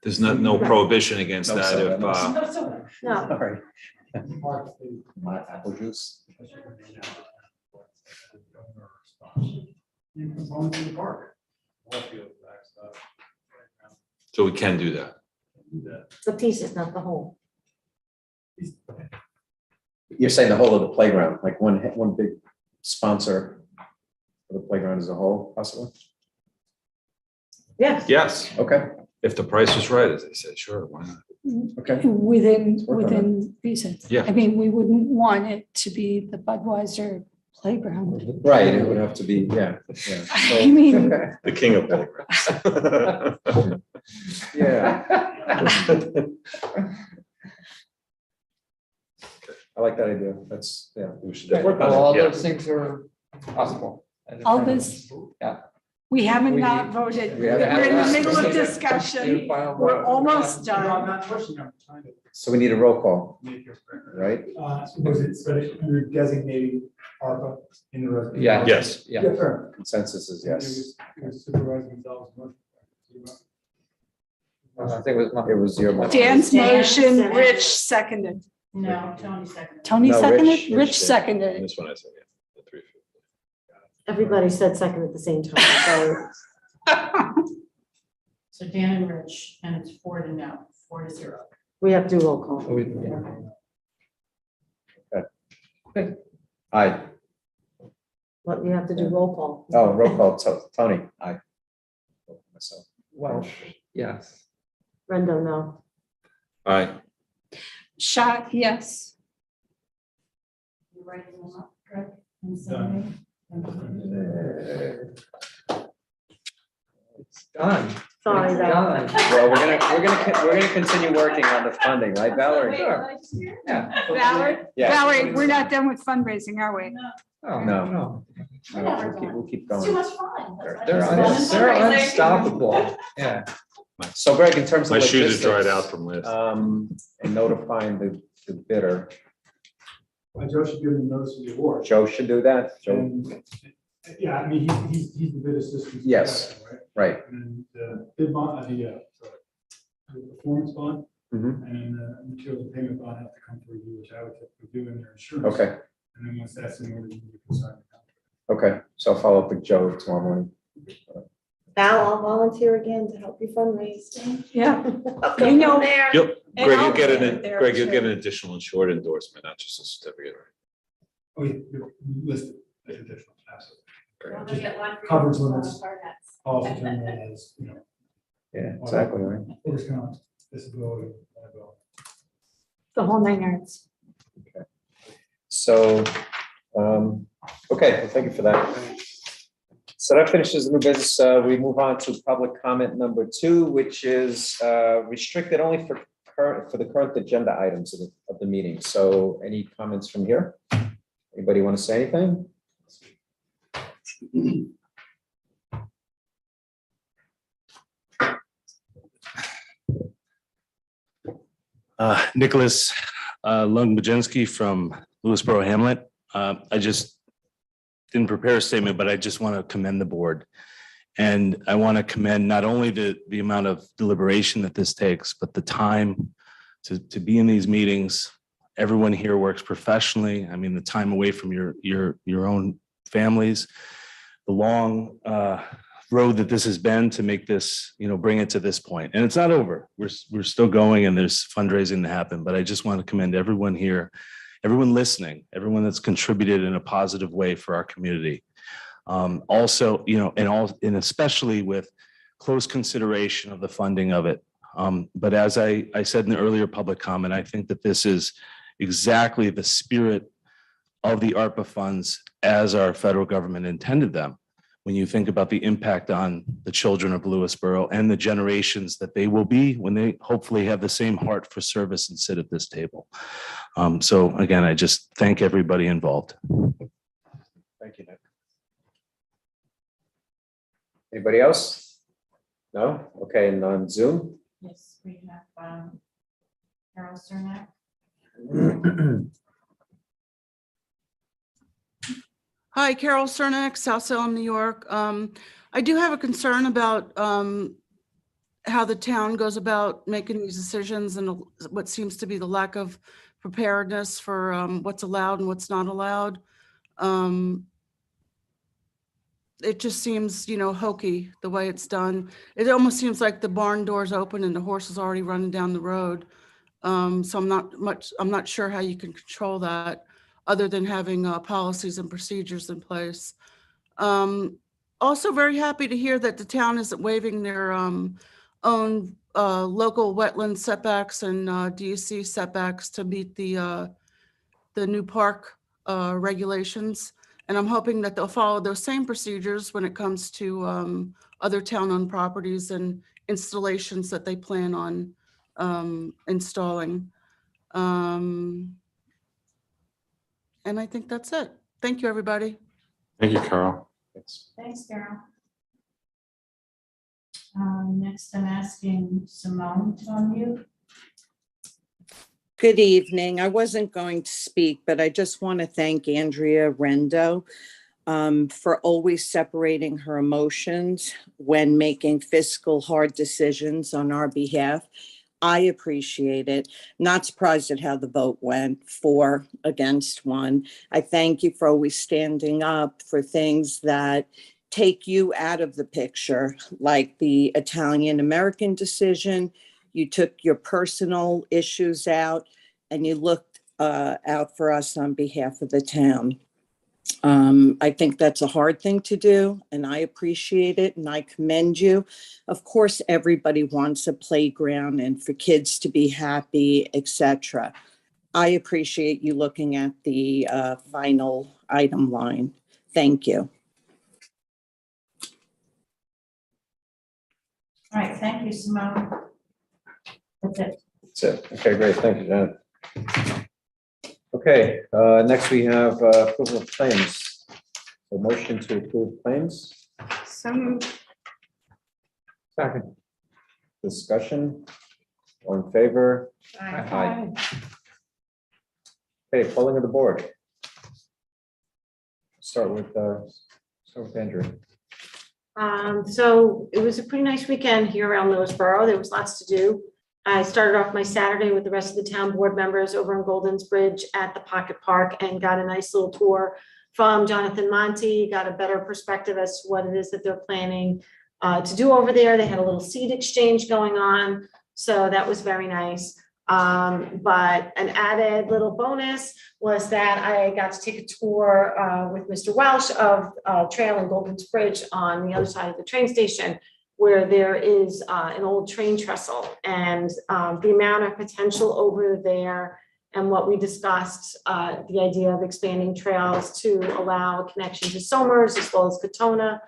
[SPEAKER 7] There's no prohibition against
[SPEAKER 5] No
[SPEAKER 7] that
[SPEAKER 5] soda,
[SPEAKER 7] if,
[SPEAKER 5] no
[SPEAKER 9] No,
[SPEAKER 5] All right.
[SPEAKER 10] parks, they-
[SPEAKER 5] My apple juice.
[SPEAKER 10] You can components of the park.
[SPEAKER 7] So we can do that.
[SPEAKER 9] The pieces, not the whole.
[SPEAKER 5] You're saying the whole of the playground, like one big sponsor for the playground as a whole, possibly?
[SPEAKER 9] Yes.
[SPEAKER 7] Yes,
[SPEAKER 5] Okay,
[SPEAKER 7] if the price is right, as I said, sure, why not?
[SPEAKER 5] okay.
[SPEAKER 8] Within,
[SPEAKER 5] work on
[SPEAKER 8] within reason.
[SPEAKER 7] Yeah.
[SPEAKER 8] I mean, we wouldn't want it to be the Budweiser playground.
[SPEAKER 5] Right, it would have to be, yeah. So,
[SPEAKER 8] I mean-
[SPEAKER 5] okay,
[SPEAKER 7] The king of playgrounds.
[SPEAKER 5] yeah. I like that idea. That's, yeah.
[SPEAKER 7] We should
[SPEAKER 5] Work
[SPEAKER 7] definitely-
[SPEAKER 5] on it,
[SPEAKER 6] All
[SPEAKER 7] yeah.
[SPEAKER 6] those things are possible. and
[SPEAKER 8] All this-
[SPEAKER 6] Yeah.
[SPEAKER 8] We haven't
[SPEAKER 6] We-
[SPEAKER 8] not voted.
[SPEAKER 5] we
[SPEAKER 8] We're
[SPEAKER 5] haven't-
[SPEAKER 8] in the
[SPEAKER 6] Yeah.
[SPEAKER 8] middle of
[SPEAKER 6] You
[SPEAKER 8] discussion.
[SPEAKER 6] file-
[SPEAKER 8] We're almost
[SPEAKER 10] No, I'm
[SPEAKER 8] done.
[SPEAKER 10] not pushing, I'm trying to
[SPEAKER 5] So we need a roll call,
[SPEAKER 10] make it.
[SPEAKER 5] right?
[SPEAKER 10] Was it, but you're designating ARPA in the resolution?
[SPEAKER 6] Yeah.
[SPEAKER 7] Yes.
[SPEAKER 6] Yeah.
[SPEAKER 10] Fair.
[SPEAKER 5] Consensus is yes.
[SPEAKER 10] It was Supervisor Gonzalez motion.
[SPEAKER 6] I think it was.
[SPEAKER 5] It was your.
[SPEAKER 8] Dan's
[SPEAKER 9] Dan
[SPEAKER 8] motion,
[SPEAKER 9] seconded.
[SPEAKER 8] Rich seconded.
[SPEAKER 1] No, Tony seconded.
[SPEAKER 8] Tony
[SPEAKER 5] No,
[SPEAKER 8] seconded,
[SPEAKER 5] Rich
[SPEAKER 8] Rich
[SPEAKER 5] did.
[SPEAKER 8] seconded.
[SPEAKER 7] This one I said, yeah, the 350.
[SPEAKER 9] Everybody said second at the same time, so
[SPEAKER 1] So Dan and Rich, and it's 4-0, 4-0.
[SPEAKER 9] we have to do roll call.
[SPEAKER 5] Aye.
[SPEAKER 9] But you have to do roll call.
[SPEAKER 5] Oh, roll call, Tony, aye. Myself.
[SPEAKER 6] Well, yes.
[SPEAKER 9] Rendo, no.
[SPEAKER 7] All right,
[SPEAKER 8] Shot, yes.
[SPEAKER 1] You writing them up, Greg? And sending them?
[SPEAKER 6] It's done.
[SPEAKER 9] Sorry,
[SPEAKER 6] It's
[SPEAKER 9] that.
[SPEAKER 6] done.
[SPEAKER 5] Well, we're gonna continue working on the funding, right, Valerie?
[SPEAKER 6] Sure. Yeah.
[SPEAKER 8] Valerie,
[SPEAKER 5] Yeah.
[SPEAKER 8] Valerie, we're not done with fundraising, are we?
[SPEAKER 6] Oh,
[SPEAKER 5] No.
[SPEAKER 6] no.
[SPEAKER 5] We'll keep
[SPEAKER 1] It's too
[SPEAKER 5] going.
[SPEAKER 1] much fun.
[SPEAKER 6] They're unstoppable. Yeah.
[SPEAKER 5] So Greg, in terms of
[SPEAKER 7] my shoes are dried
[SPEAKER 5] logistics,
[SPEAKER 7] out from last.
[SPEAKER 5] and notifying the bidder,
[SPEAKER 10] Joe should give him notice of the award.
[SPEAKER 5] Joe should do that, Joe,
[SPEAKER 10] And, yeah, I mean, he's the bid assistant.
[SPEAKER 5] Yes.
[SPEAKER 10] Right?
[SPEAKER 5] right?
[SPEAKER 10] And the bid bond, the performance bond,
[SPEAKER 5] Mhm.
[SPEAKER 10] and the materials and payment bond have to come for review, which I would typically do in their insurance.
[SPEAKER 5] Okay,
[SPEAKER 10] And then once that's in order, you can sign the contract.
[SPEAKER 5] okay, so I'll follow up with Joe tomorrow morning.
[SPEAKER 9] Val, I'll volunteer again to help you fundraise.
[SPEAKER 8] Yeah.
[SPEAKER 9] I'll go
[SPEAKER 8] You know-
[SPEAKER 9] from there.
[SPEAKER 7] Yep,
[SPEAKER 8] And
[SPEAKER 7] Greg,
[SPEAKER 8] I'll
[SPEAKER 7] you'll get
[SPEAKER 8] be there
[SPEAKER 7] Greg, you'll
[SPEAKER 8] too.
[SPEAKER 7] get an additional insured endorsement, not just a certificate.
[SPEAKER 10] Oh, you're listed as additional, absolutely.
[SPEAKER 1] We're gonna get one for you.
[SPEAKER 10] Coverage limits.
[SPEAKER 1] Barnett's.
[SPEAKER 10] Also generally as,
[SPEAKER 5] Yeah, exactly, right?
[SPEAKER 10] workers' comp, disability, liability.
[SPEAKER 8] The whole 9 yards.
[SPEAKER 5] So, okay, well, thank you for that. So that finishes the new business. We move on to public comment number 2, which is restricted only for the current agenda items of the meeting. So any comments from here? Anybody want to say anything?
[SPEAKER 2] Nicholas Lungmajenski from Lewisboro Hamlet. I just didn't prepare a statement, but I just want to commend the board. And I want to commend not only the amount of deliberation that this takes, but the time to be in these meetings. Everyone here works professionally. I mean, the time away from your own families, the long road that this has been to make this, bring it to this point. And it's not over. We're still going and there's fundraising to happen, but I just want to commend everyone here, everyone listening, everyone that's contributed in a positive way for our community. Also, and especially with close consideration of the funding of it. But as I said in the earlier public comment, I think that this is exactly the spirit of the ARPA funds as our federal government intended them. When you think about the impact on the children of Lewisboro and the generations that they will be when they hopefully have the same heart for service and sit at this table. So again, I just thank everybody involved.
[SPEAKER 5] Thank you, Nick. Anybody else? No? Okay, and on Zoom?
[SPEAKER 1] Yes, we have Carol Cernak.
[SPEAKER 4] Hi, Carol Cernak, South Salem, New York. I do have a concern about how the town goes about making these decisions and what seems to be the lack of preparedness for what's allowed and what's not allowed. it just seems, hokey the way it's done. It almost seems like the barn door's open and the horse is already running down the road. So I'm not sure how you can control that other than having policies and procedures in place. Also very happy to hear that the town isn't waiving their own local wetland setbacks and DEC setbacks to meet the new park regulations. And I'm hoping that they'll follow those same procedures when it comes to other town-owned properties and installations that they plan on installing. And I think that's it. Thank you, everybody.
[SPEAKER 7] Thank you, Carol.
[SPEAKER 1] Thanks, Carol. Next, I'm asking Simone to unmute.
[SPEAKER 12] Good evening. I wasn't going to speak, but I just want to thank Andrea Rendo for always separating her emotions when making fiscal hard decisions on our behalf. I appreciate it. Not surprised at how the vote went, 4 against 1. I thank you for always standing up for things that take you out of the picture, like the Italian-American decision. You took your personal issues out and you looked out for us on behalf of the town. I think that's a hard thing to do, and I appreciate it, and I commend you. Of course, everybody wants a playground and for kids to be happy, etc. I appreciate you looking at the final item line. Thank you.
[SPEAKER 1] All right, thank you, Simone. That's it.
[SPEAKER 5] That's it. Okay, great. Thank you, Janet. Okay, next we have approval of claims. A motion to approve claims,
[SPEAKER 8] So moved.
[SPEAKER 6] Second.
[SPEAKER 5] discussion, all in favor? Aye. Okay, polling of the board. Start with Andrew.
[SPEAKER 9] So it was a pretty nice weekend here around Lewisboro. There was lots to do. I started off my Saturday with the rest of the town board members over in Golden's Bridge at the Pocket Park and got a nice little tour from Jonathan Monty, got a better perspective as to what it is that they're planning to do over there. They had a little seed exchange going on, so that was very nice. But an added little bonus was that I got to take a tour with Mr. Welsh of Trail and Golden's Bridge on the other side of the train station, where there is an old train trestle, and the amount of potential over there and what we discussed, the idea of expanding trails to allow a connection to Somers as well as Katona,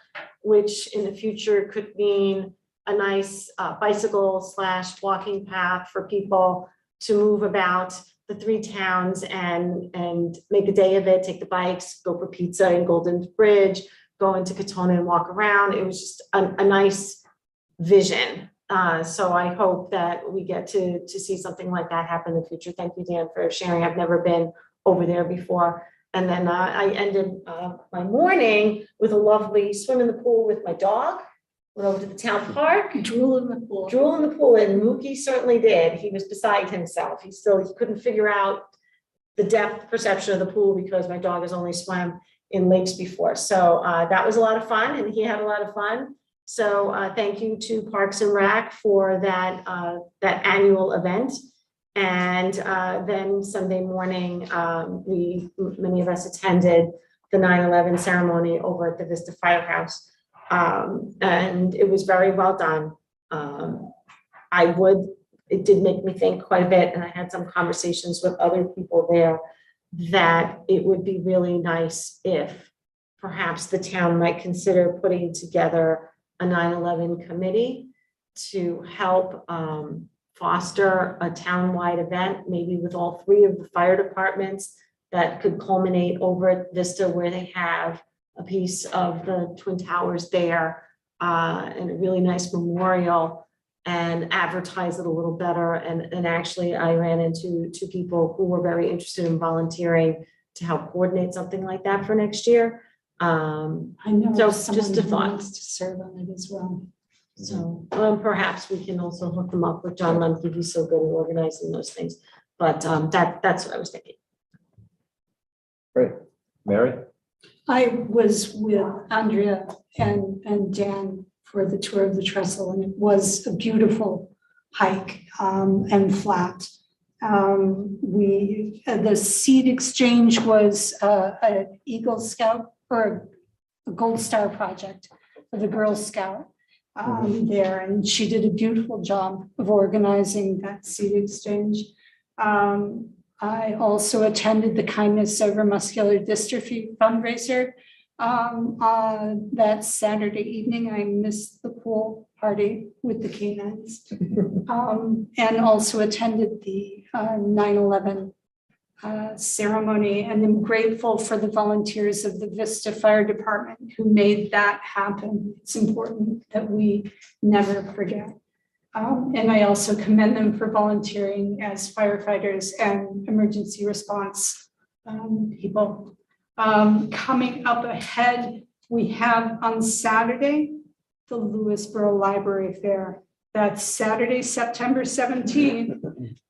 [SPEAKER 9] which in the future could mean a nice bicycle / walking path for people to move about the 3 towns and make a day of it, take the bikes, go for pizza in Golden's Bridge, go into Katona and walk around. It was just a nice vision. So I hope that we get to see something like that happen in the future. Thank you, Dan, for sharing. I've never been over there before. And then I ended my morning with a lovely swim in the pool with my dog. Went over to the town park.
[SPEAKER 1] Drool in the pool.
[SPEAKER 9] Drool in the pool, and Mookie certainly did. He was beside himself. He couldn't figure out the depth perception of the pool because my dog has only swam in lakes before. So that was a lot of fun, and he had a lot of fun. So thank you to Parks and Rec for that annual event. And then Sunday morning, many of us attended the 9/11 ceremony over at the Vista Firehouse. And it was very well done. It did make me think quite a bit, and I had some conversations with other people there that it would be really nice if perhaps the town might consider putting together a 9/11 committee to help foster a town-wide event, maybe with all 3 of the fire departments, that could culminate over at Vista, where they have a piece of the Twin Towers there, and a really nice memorial, and advertise it a little better. And actually, I ran into 2 people who were very interested in volunteering to help coordinate something like that for next year.
[SPEAKER 1] I know
[SPEAKER 9] So
[SPEAKER 1] someone
[SPEAKER 9] just a
[SPEAKER 1] who
[SPEAKER 9] thought.
[SPEAKER 1] wants to serve on it as well.
[SPEAKER 9] So perhaps we can also hook them up with John Lemke. He's so good at organizing those things. But that's what I was thinking.
[SPEAKER 5] Great. Mary?
[SPEAKER 8] I was with Andrea and Dan for the tour of the trestle, and it was a beautiful hike and flat. The seed exchange was an Eagle Scout or a Gold Star project for the Girl Scout there, and she did a beautiful job of organizing that seed exchange. I also attended the Kindness Over Muscular Dystrophy fundraiser that Saturday evening. I missed the pool party with the canines, and also attended the 9/11 ceremony. And I'm grateful for the volunteers of the Vista Fire Department who made that happen. It's important that we never forget. And I also commend them for volunteering as firefighters and emergency response people. Coming up ahead, we have on Saturday, the Lewisboro Library Fair. That's Saturday, September 17th,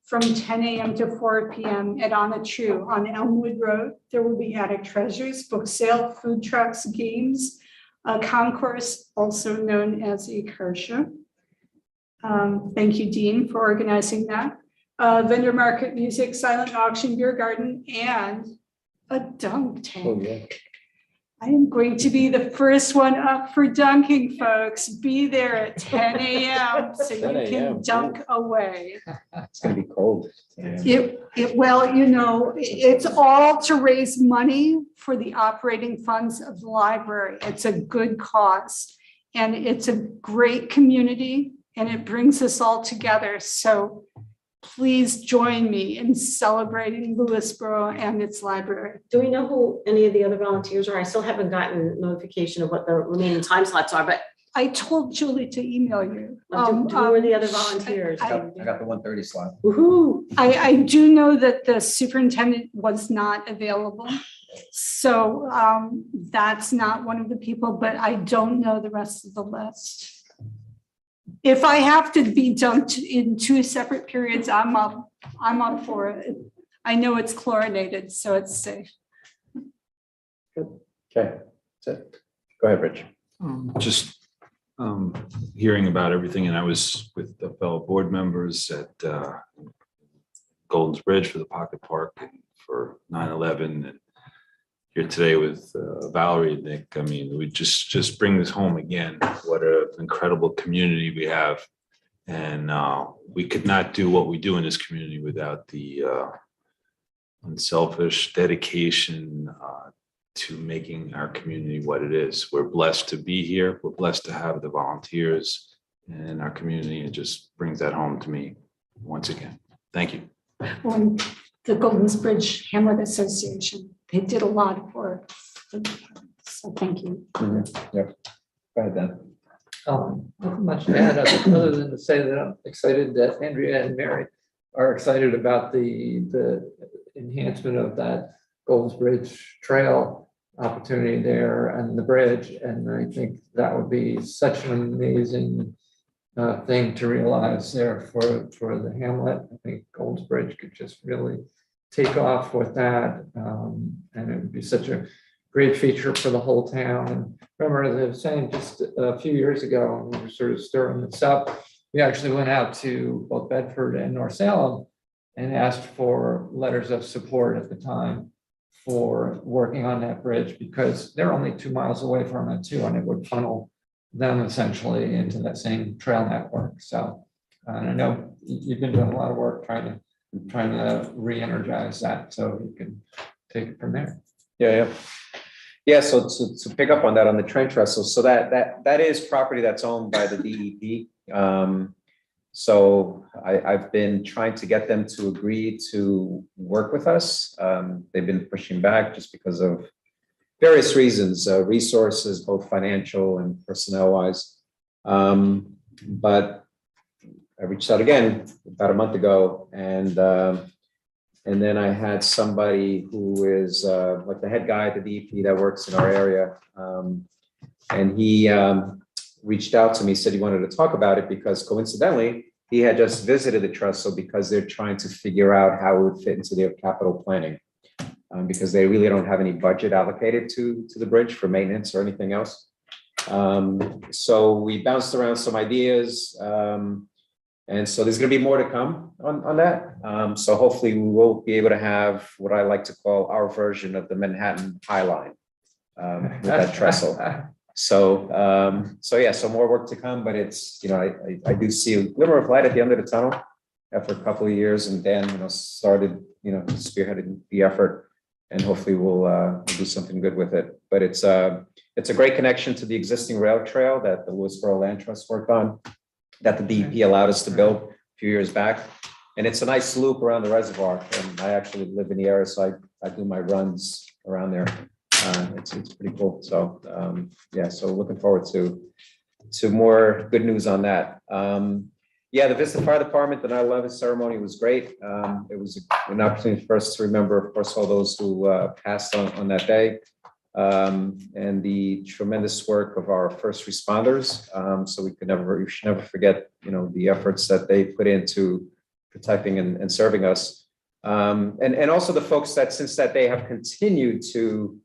[SPEAKER 8] from 10 a.m. to 4 p.m. at Onatru on Elmwood Road. There will be attic treasures, book sale, food trucks, games, a concourse, also known as a Kersha. Thank you, Dean, for organizing that. Vendor market, music, silent auction, beer garden, and a dunk tank.
[SPEAKER 5] Oh, yeah.
[SPEAKER 8] I am going to be the first one up for dunking, folks. Be there at 10 a.m. so you
[SPEAKER 5] 10 a.m.,
[SPEAKER 8] can dunk away.
[SPEAKER 5] It's gonna be cold.
[SPEAKER 8] Well, you know, it's all to raise money for the operating funds of the library. It's a good cause, and it's a great community, and it brings us all together. So please join me in celebrating Lewisboro and its library.
[SPEAKER 9] Do we know who any of the other volunteers are? I still haven't gotten notification of what the remaining time slots are, but
[SPEAKER 8] I told Julie to email you.
[SPEAKER 9] who are the other volunteers?
[SPEAKER 5] I got the 1:30 slot.
[SPEAKER 9] Woohoo!
[SPEAKER 8] I do know that the superintendent was not available. So that's not one of the people, but I don't know the rest of the list. If I have to be dunked in 2 separate periods, I'm up for it. I know it's chlorinated, so it's safe.
[SPEAKER 5] Okay, that's it. Go ahead, Rich.
[SPEAKER 7] Just hearing about everything, and I was with the fellow board members at Golden's Bridge for the Pocket Park and for 9/11, and here today with Valerie and Nick. I mean, we just bring this home again. What an incredible community we have, and we could not do what we do in this community without the unselfish dedication to making our community what it is. We're blessed to be here. We're blessed to have the volunteers in our community. It just brings that home to me once again. Thank you.
[SPEAKER 8] On the Golden's Bridge Hamlet Association, they did a lot for it. So thank you.
[SPEAKER 5] Yep. Go ahead, Dan.
[SPEAKER 6] Nothing much to add other than to say that I'm excited that Andrea and Mary are excited about the enhancement of that Golden's Bridge Trail opportunity there and the bridge. And I think that would be such an amazing thing to realize there for the hamlet. I think Golden's Bridge could just really take off with that. And it would be such a great feature for the whole town. And remember, as I was saying just a few years ago, when we were sort of stirring this up, we actually went out to both Bedford and North Salem and asked for letters of support at the time for working on that bridge, because they're only 2 miles away from it too, and it would funnel them essentially into that same trail network. So and I know you've been doing a lot of work trying to re-energize that, so you can take it from there.
[SPEAKER 5] Yeah. So to pick up on that, on the train trestle, so that is property that's owned by the DEP. So I've been trying to get them to agree to work with us. They've been pushing back just because of various reasons, resources, both financial and personnel wise. But I reached out again about a month ago, and then I had somebody who is like the head guy at the DEP that works in our area, and he reached out to me, said he wanted to talk about it because coincidentally, he had just visited the trestle because they're trying to figure out how it would fit into their capital planning. because they really don't have any budget allocated to the bridge for maintenance or anything else. So we bounced around some ideas. And so there's going to be more to come on that. So hopefully we will be able to have what I like to call our version of the Manhattan High Line with that trestle. So yeah, so more work to come, but it's, I do see a glimmer of light at the end of the tunnel after a couple of years, and Dan, started, spearheading the effort, and hopefully we'll do something good with it. But it's a great connection to the existing rail trail that the Lewisboro Land Trust worked on, that the DEP allowed us to build a few years back. And it's a nice loop around the reservoir. And I actually live in the area, so I do my runs around there. It's pretty cool. So yeah, so looking forward to more good news on that. Yeah, the Vista Fire Department, the 9/11 ceremony was great. It was an opportunity for us to remember, of course, all those who passed on that day. And the tremendous work of our first responders. So we should never forget, the efforts that they put into protecting and serving us. And also the folks that since that day have continued to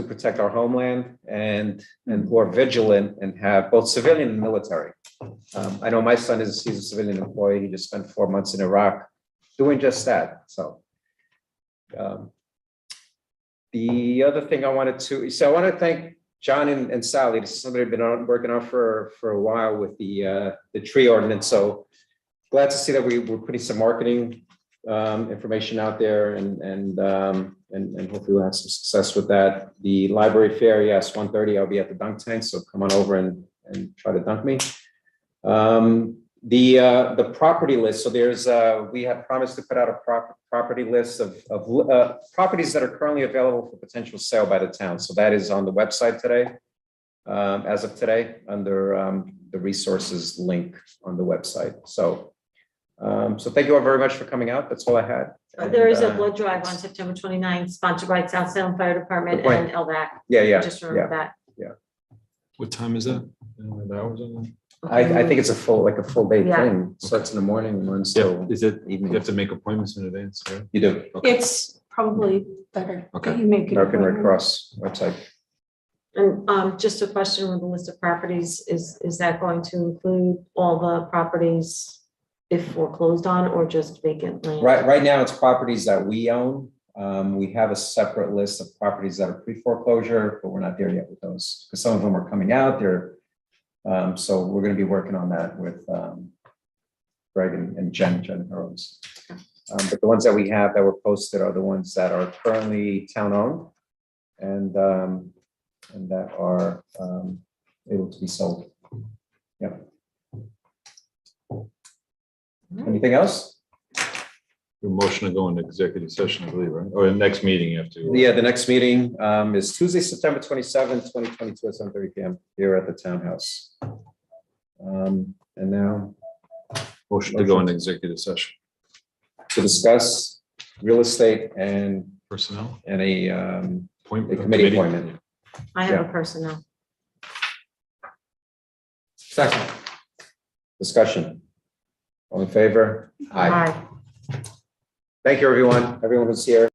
[SPEAKER 5] protect our homeland and who are vigilant and have both civilian and military. I know my son he's a civilian employee. He just spent 4 months in Iraq doing just that. So the other thing I want to thank John and Sally. This is something I've been working on for a while with the tree ordinance. So glad to see that we're putting some marketing information out there, and hopefully we'll have some success with that. The library fair, yes, 1:30, I'll be at the dunk tank, so come on over and try to dunk me. The property list. So we have promised to put out a property list of properties that are currently available for potential sale by the town. So that is on the website today, as of today, under the resources link on the website. So thank you all very much for coming out. That's all I had.
[SPEAKER 9] There is a blood drive on September 29th, sponsored by South Salem Fire Department and LVAC.
[SPEAKER 5] Yeah.
[SPEAKER 9] Just remember that.
[SPEAKER 7] What time is that? The hours on that?
[SPEAKER 5] I think it's a full day
[SPEAKER 9] Yeah.
[SPEAKER 5] thing. Starts in the morning and runs
[SPEAKER 7] Yeah,
[SPEAKER 5] till
[SPEAKER 7] is it, you
[SPEAKER 5] evening.
[SPEAKER 7] have to make appointments in advance, right?
[SPEAKER 5] You do.
[SPEAKER 8] It's probably better
[SPEAKER 7] Okay.
[SPEAKER 8] that you make it.
[SPEAKER 5] American Red Cross website.
[SPEAKER 9] And just a question with the list of properties, is that going to include all the properties if foreclosed on, or just vacant land?
[SPEAKER 5] Right now, it's properties that we own. We have a separate list of properties that are pre-foreclosure, but we're not there yet with those, because some of them are coming out there. So we're going to be working on that with Greg and Jen Harrows. But the ones that we have that were posted are the ones that are currently town-owned and that are able to be sold. Yep. Anything else?
[SPEAKER 7] Your motion to go into executive session, I believe, right? Or the next meeting you have to.
[SPEAKER 5] Yeah, the next meeting is Tuesday, September 27th, 2022 at 7:30 p.m. here at the townhouse. And now
[SPEAKER 7] Motion to go into executive session.
[SPEAKER 5] to discuss real estate and
[SPEAKER 7] Personnel?
[SPEAKER 5] a committee appointment.
[SPEAKER 9] I have a personnel.
[SPEAKER 6] Second.
[SPEAKER 5] Discussion. All in favor?
[SPEAKER 9] Aye.
[SPEAKER 5] Thank you, everyone. Everyone who's here.